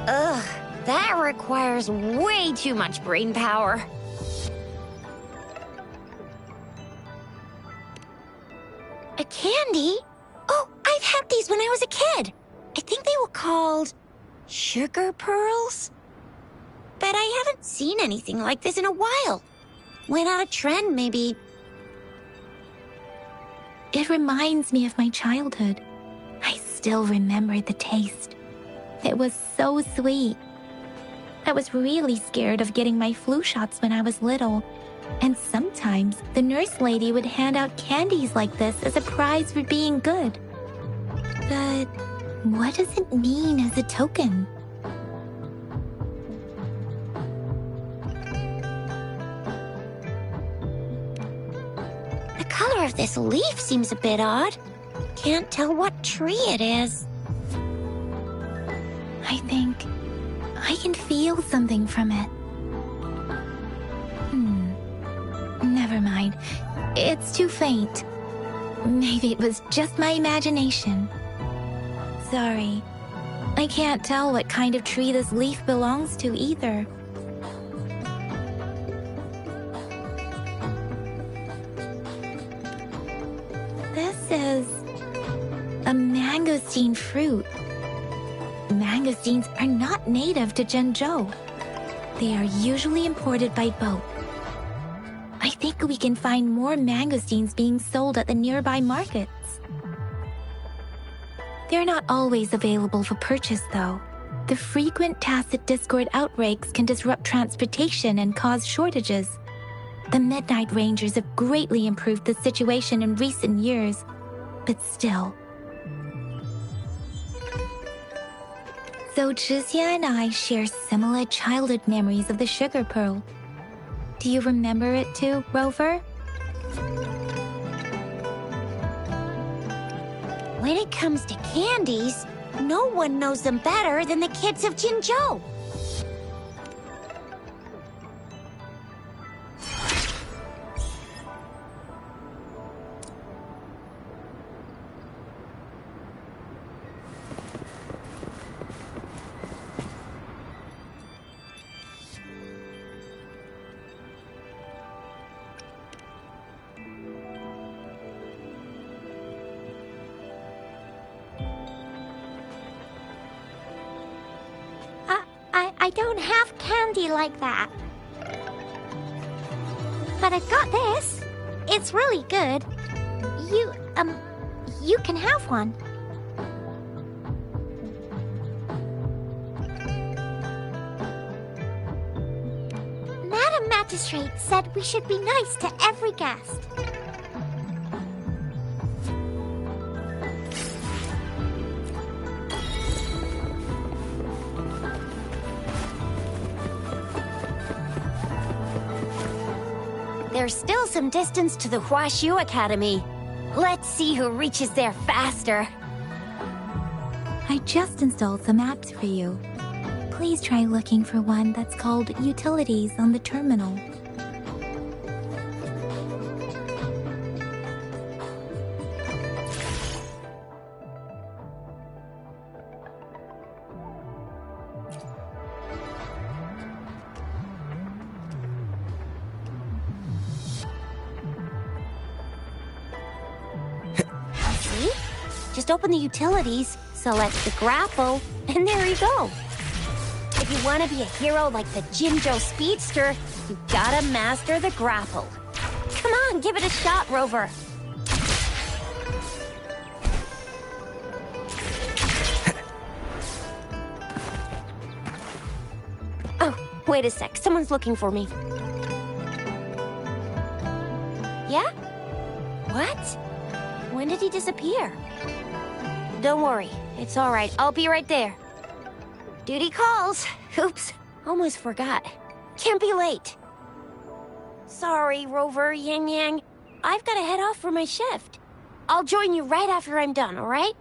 Ugh, that requires way too much brain power. A candy? Oh, I've had these when I was a kid. I think they were called sugar pearls? But I haven't seen anything like this in a while. Went out of trend, maybe. It reminds me of my childhood. I still remember the taste. It was so sweet. I was really scared of getting my flu shots when I was little. And sometimes the nurse lady would hand out candies like this as a prize for being good. But what does it mean as a token? The color of this leaf seems a bit odd. Can't tell what tree it is. I think I can feel something from it. Never mind. It's too faint. Maybe it was just my imagination. Sorry. I can't tell what kind of tree this leaf belongs to either. This is a mangosteen fruit. Mangosteens are not native to Zhengzhou. They are usually imported by boat. I think we can find more mangosteens being sold at the nearby markets. They're not always available for purchase, though. The frequent tacit discord outbreaks can disrupt transportation and cause shortages. The Midnight Rangers have greatly improved the situation in recent years, but still. So Chixia and I share similar childhood memories of the sugar pearl. Do you remember it too, Rover? When it comes to candies, no one knows them better than the kids of Jinzhou. I don't have candy like that. But I've got this. It's really good. You can have one. Madam Magistrate said we should be nice to every guest. There's still some distance to the Huaxiu Academy. Let's see who reaches there faster. I just installed some apps for you. Please try looking for one that's called Utilities on the terminal. Just open the utilities, select the grapple, and there you go. If you want to be a hero like the Jinzhou Speedster, you gotta master the grapple. Come on, give it a shot, Rover. Oh, wait a sec. Someone's looking for me. Yeah? What? When did he disappear? Don't worry, it's all right. I'll be right there. Duty calls. Oops, almost forgot. Can't be late. Sorry, Rover, Yang Yang. I've got to head off for my shift. I'll join you right after I'm done, all right?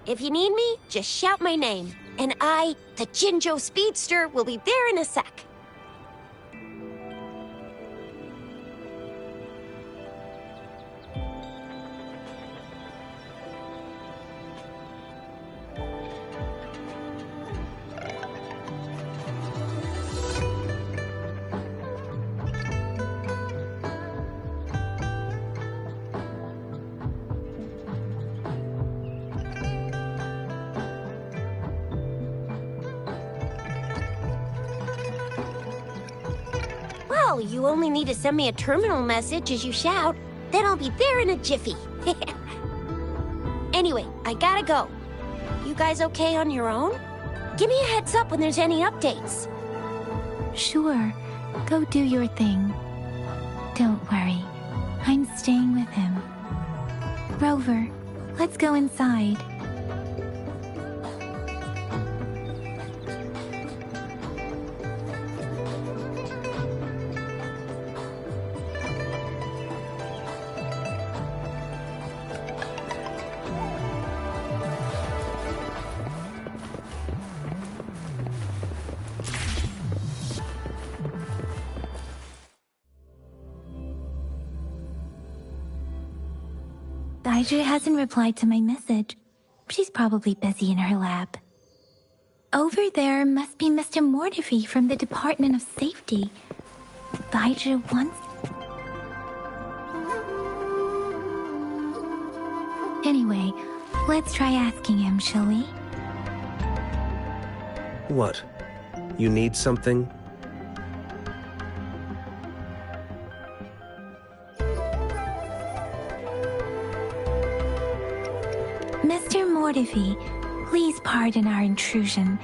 If you need me, just shout my name. And I, the Jinzhou Speedster, will be there in a sec. Well, you only need to send me a terminal message as you shout, then I'll be there in a jiffy. Anyway, I gotta go. You guys okay on your own? Give me a heads up when there's any updates. Sure, go do your thing. Don't worry, I'm staying with him. Rover, let's go inside. Baizhi hasn't replied to my message. She's probably busy in her lab. Over there must be Mr. Mortifi from the Department of Safety. Baizhi wants... Anyway, let's try asking him, shall we? What? You need something? Mr. Mortifi, please pardon our intrusion.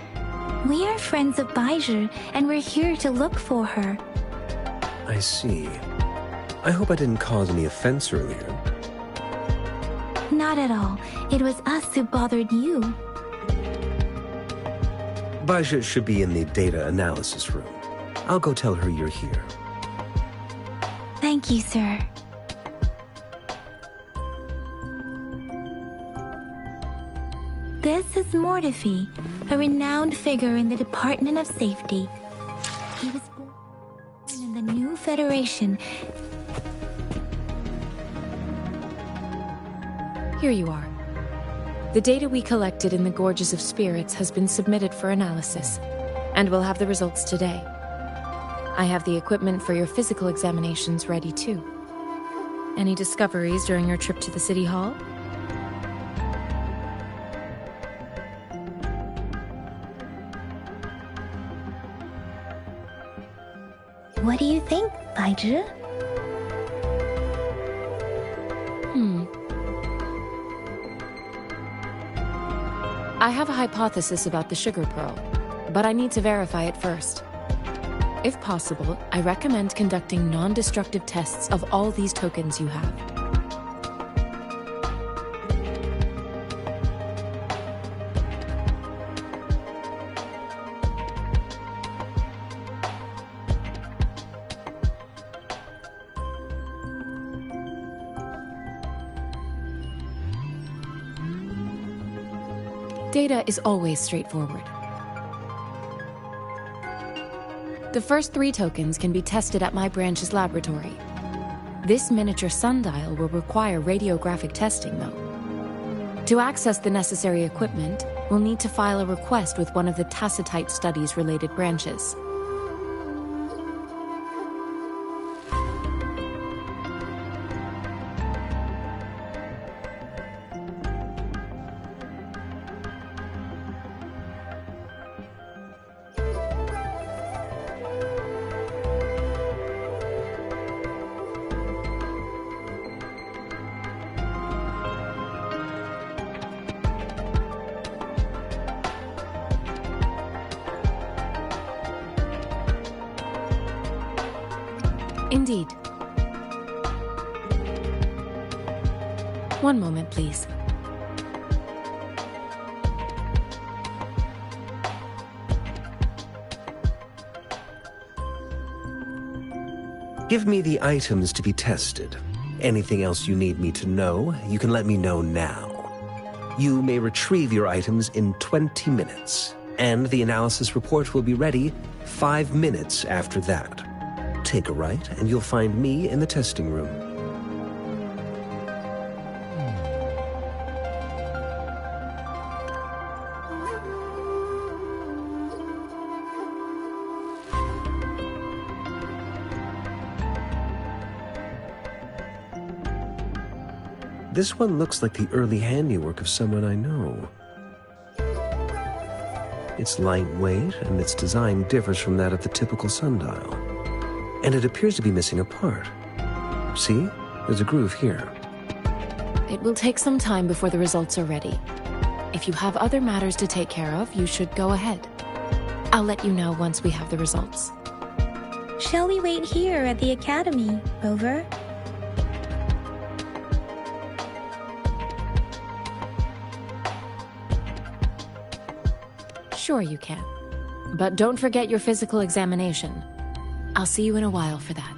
We are friends of Baizhi, and we're here to look for her. I see. I hope I didn't cause any offense earlier. Not at all. It was us who bothered you. Baizhi should be in the data analysis room. I'll go tell her you're here. Thank you, sir. This is Mortifi, a renowned figure in the Department of Safety. He was born in the new Federation. Here you are. The data we collected in the Gorges of Spirits has been submitted for analysis, and we'll have the results today. I have the equipment for your physical examinations ready too. Any discoveries during your trip to the City Hall? What do you think, Baizhi? I have a hypothesis about the sugar pearl, but I need to verify it first. If possible, I recommend conducting non-destructive tests of all these tokens you have. Data is always straightforward. The first 3 tokens can be tested at my branch's laboratory. This miniature sundial will require radiographic testing, though. To access the necessary equipment, we'll need to file a request with one of the Tacitite Studies-related branches. Indeed. One moment, please. Give me the items to be tested. Anything else you need me to know, you can let me know now. You may retrieve your items in 20 minutes, and the analysis report will be ready 5 minutes after that. Take a right, and you'll find me in the testing room. This one looks like the early handiwork of someone I know. It's lightweight, and its design differs from that of the typical sundial. And it appears to be missing a part. See? There's a groove here. It will take some time before the results are ready. If you have other matters to take care of, you should go ahead. I'll let you know once we have the results. Shall we wait here at the Academy, Rover? Sure you can. But don't forget your physical examination. I'll see you in a while for that.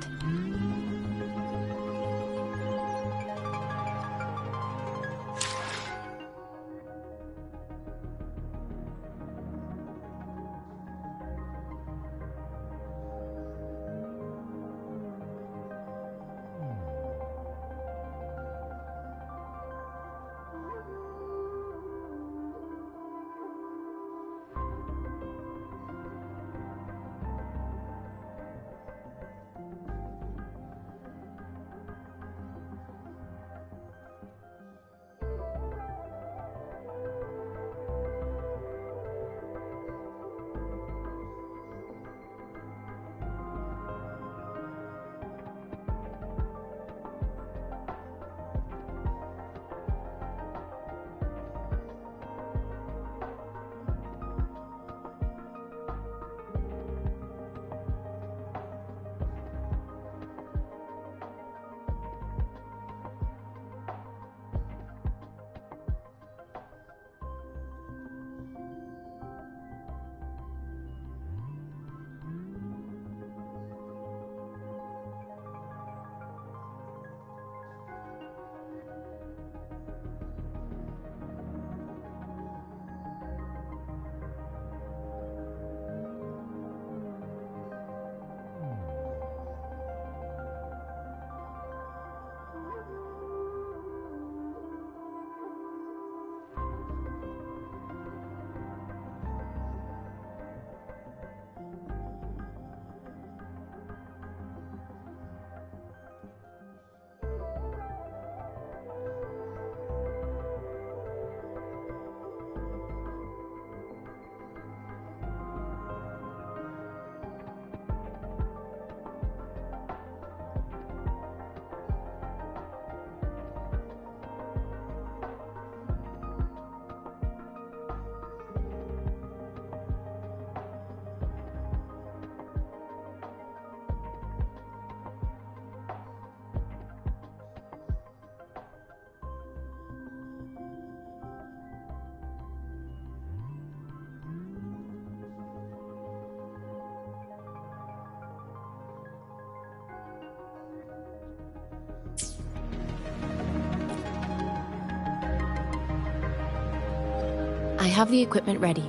I have the equipment ready.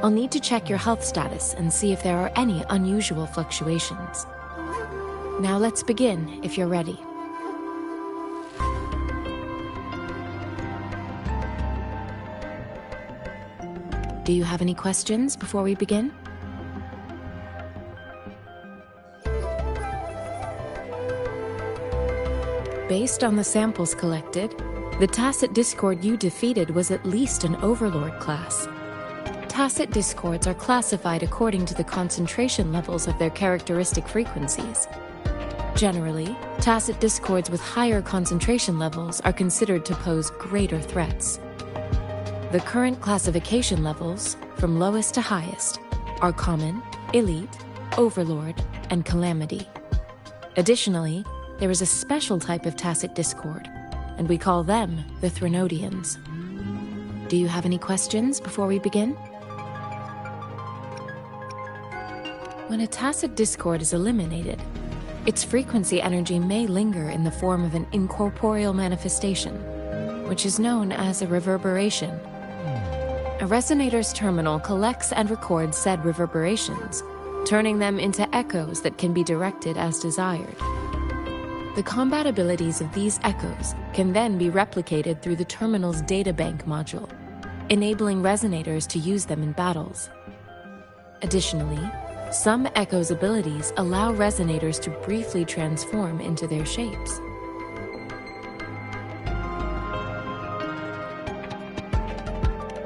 I'll need to check your health status and see if there are any unusual fluctuations. Now let's begin, if you're ready. Do you have any questions before we begin? Based on the samples collected, the Tacet Discord you defeated was at least an Overlord class. Tacet Discords are classified according to the concentration levels of their characteristic frequencies. Generally, Tacet Discords with higher concentration levels are considered to pose greater threats. The current classification levels, from lowest to highest, are Common, Elite, Overlord, and Calamity. Additionally, there is a special type of Tacet Discord, and we call them the Threnodians. Do you have any questions before we begin? When a Tacet Discord is eliminated, its frequency energy may linger in the form of an incorporeal manifestation, which is known as a reverberation. A resonator's terminal collects and records said reverberations, turning them into echoes that can be directed as desired. The compatibilities of these echoes can then be replicated through the terminal's databank module, enabling resonators to use them in battles. Additionally, some echoes' abilities allow resonators to briefly transform into their shapes.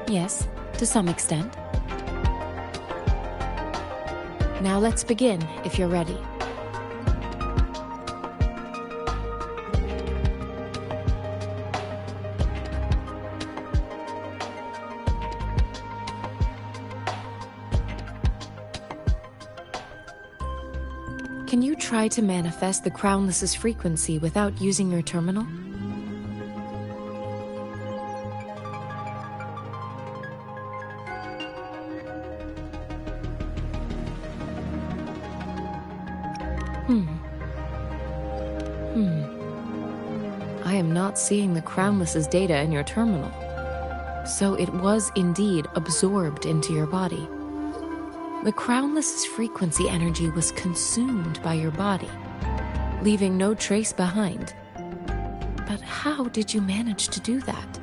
Yes, to some extent. Now let's begin, if you're ready. Can you try to manifest the Crownless's frequency without using your terminal? I am not seeing the Crownless's data in your terminal. So it was indeed absorbed into your body. The Crownless's frequency energy was consumed by your body, leaving no trace behind. But how did you manage to do that?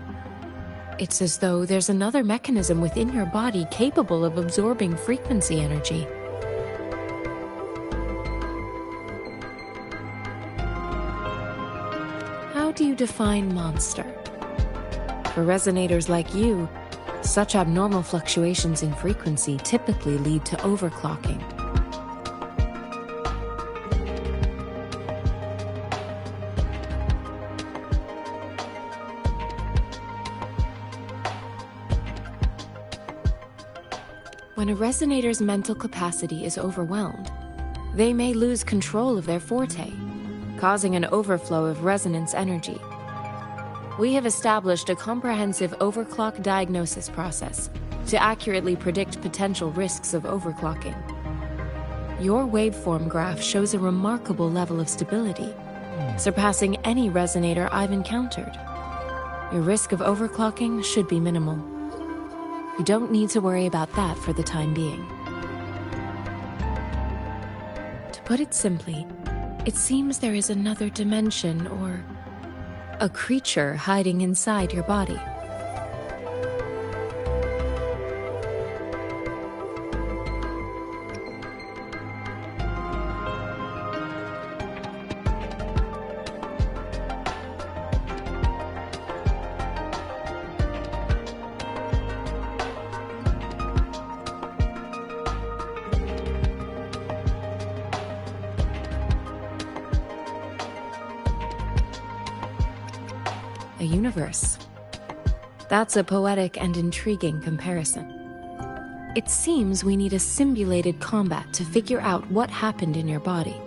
It's as though there's another mechanism within your body capable of absorbing frequency energy. How do you define monster? For resonators like you, such abnormal fluctuations in frequency typically lead to overclocking. When a resonator's mental capacity is overwhelmed, they may lose control of their forte, causing an overflow of resonance energy. We have established a comprehensive overclock diagnosis process to accurately predict potential risks of overclocking. Your waveform graph shows a remarkable level of stability, surpassing any resonator I've encountered. Your risk of overclocking should be minimal. You don't need to worry about that for the time being. To put it simply, it seems there is another dimension or a creature hiding inside your body. A universe. That's a poetic and intriguing comparison. It seems we need a simulated combat to figure out what happened in your body.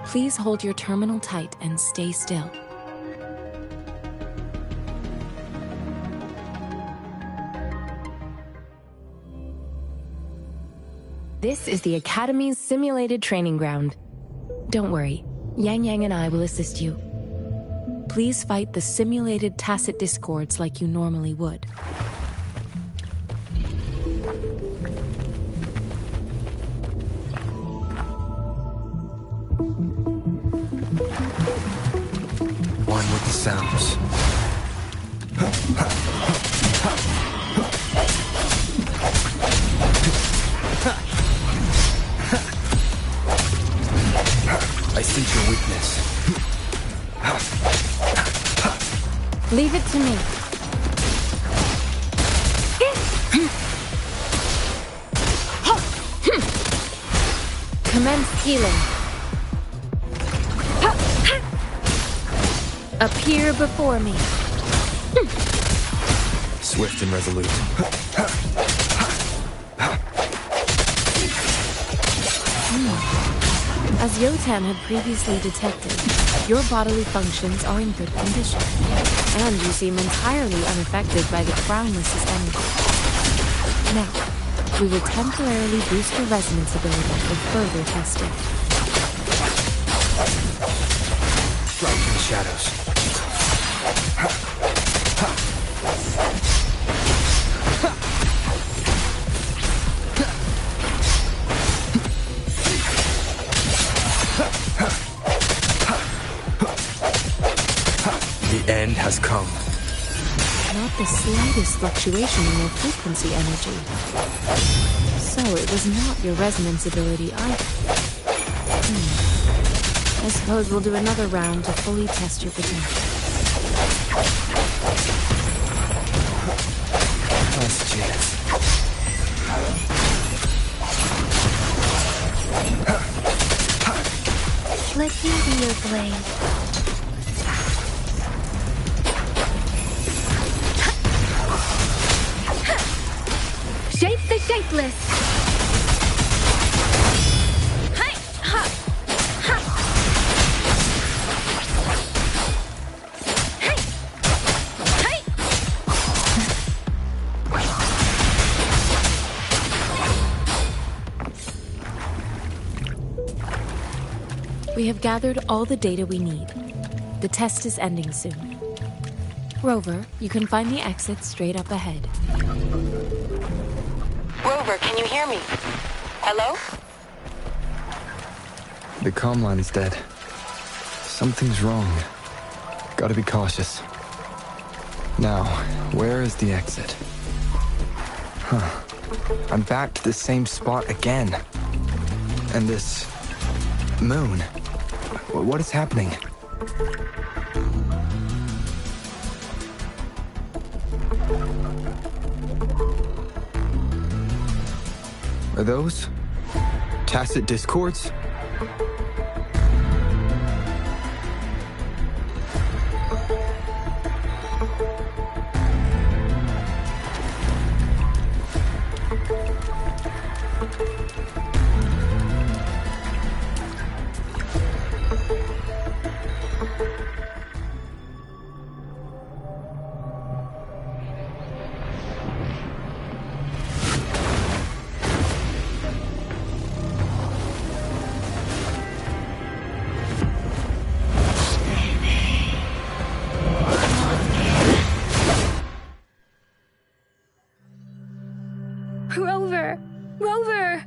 Please hold your terminal tight and stay still. This is the Academy's simulated training ground. Don't worry, Yang Yang and I will assist you. please fight the simulated tacit discords like you normally would. One with the sounds. I sense your weakness. Leave it to me. Commence healing. Appear before me. Swift and resolute. As Yotan had previously detected, your bodily functions are in good condition, and you seem entirely unaffected by the Crownless's energy. Now, we will temporarily boost your resonance ability for further testing. Right in the shadows. The end has come. Not the slightest fluctuation in your frequency energy. So it was not your resonance ability either. I suppose we'll do another round to fully test your potential. Last chance. Let me be your blade. Shape the shapeless! We have gathered all the data we need. The test is ending soon. Rover, you can find the exit straight up ahead. Rover, can you hear me? Hello? The comm line is dead. Something's wrong. Gotta be cautious. Now, where is the exit? Huh. I'm back to the same spot again. And this... moon. What is happening? Are those tacit discords? Rover! Rover!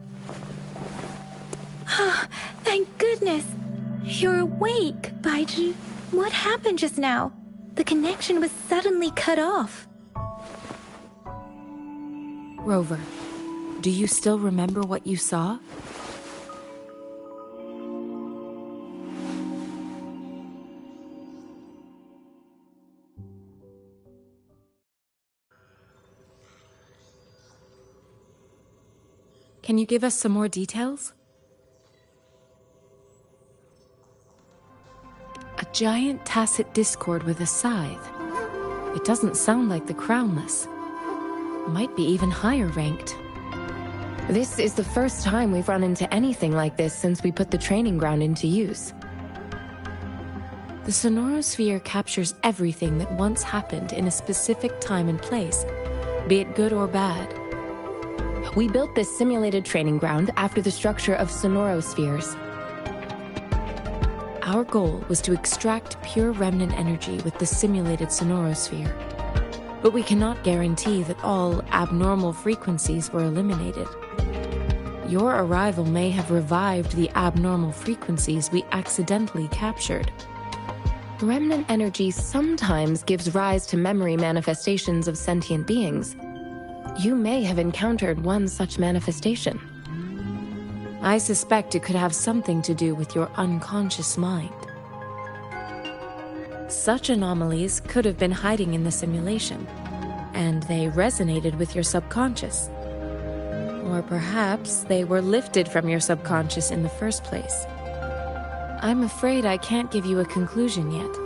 Oh, thank goodness! You're awake, Baiju. What happened just now? The connection was suddenly cut off. Rover, do you still remember what you saw? Can you give us some more details? A giant tacit discord with a scythe. It doesn't sound like the Crownless. Might be even higher ranked. This is the first time we've run into anything like this since we put the training ground into use. The Sonorosphere captures everything that once happened in a specific time and place, be it good or bad. We built this simulated training ground after the structure of Sonorospheres. Our goal was to extract pure remnant energy with the simulated sonorosphere. But we cannot guarantee that all abnormal frequencies were eliminated. Your arrival may have revived the abnormal frequencies we accidentally captured. Remnant energy sometimes gives rise to memory manifestations of sentient beings. You may have encountered one such manifestation. I suspect it could have something to do with your unconscious mind. Such anomalies could have been hiding in the simulation, and they resonated with your subconscious. Or perhaps they were lifted from your subconscious in the first place. I'm afraid I can't give you a conclusion yet.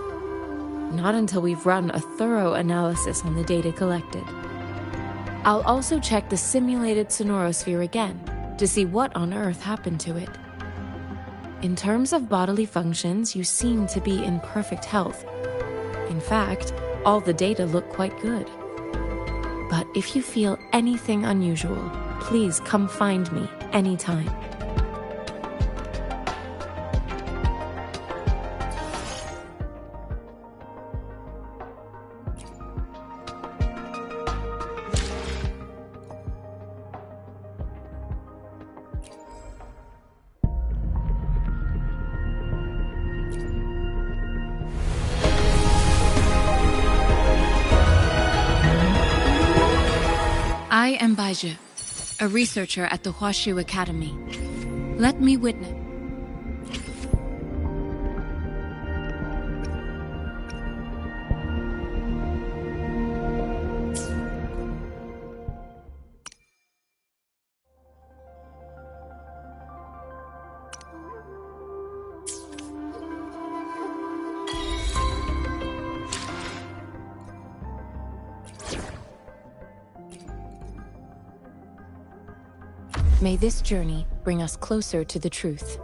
Not until we've run a thorough analysis on the data collected. I'll also check the simulated sonorosphere again to see what on earth happened to it. In terms of bodily functions, you seem to be in perfect health. In fact, all the data look quite good. But if you feel anything unusual, please come find me anytime. I am Baizhi, a researcher at the Huashu Academy. Let me witness. May this journey bring us closer to the truth.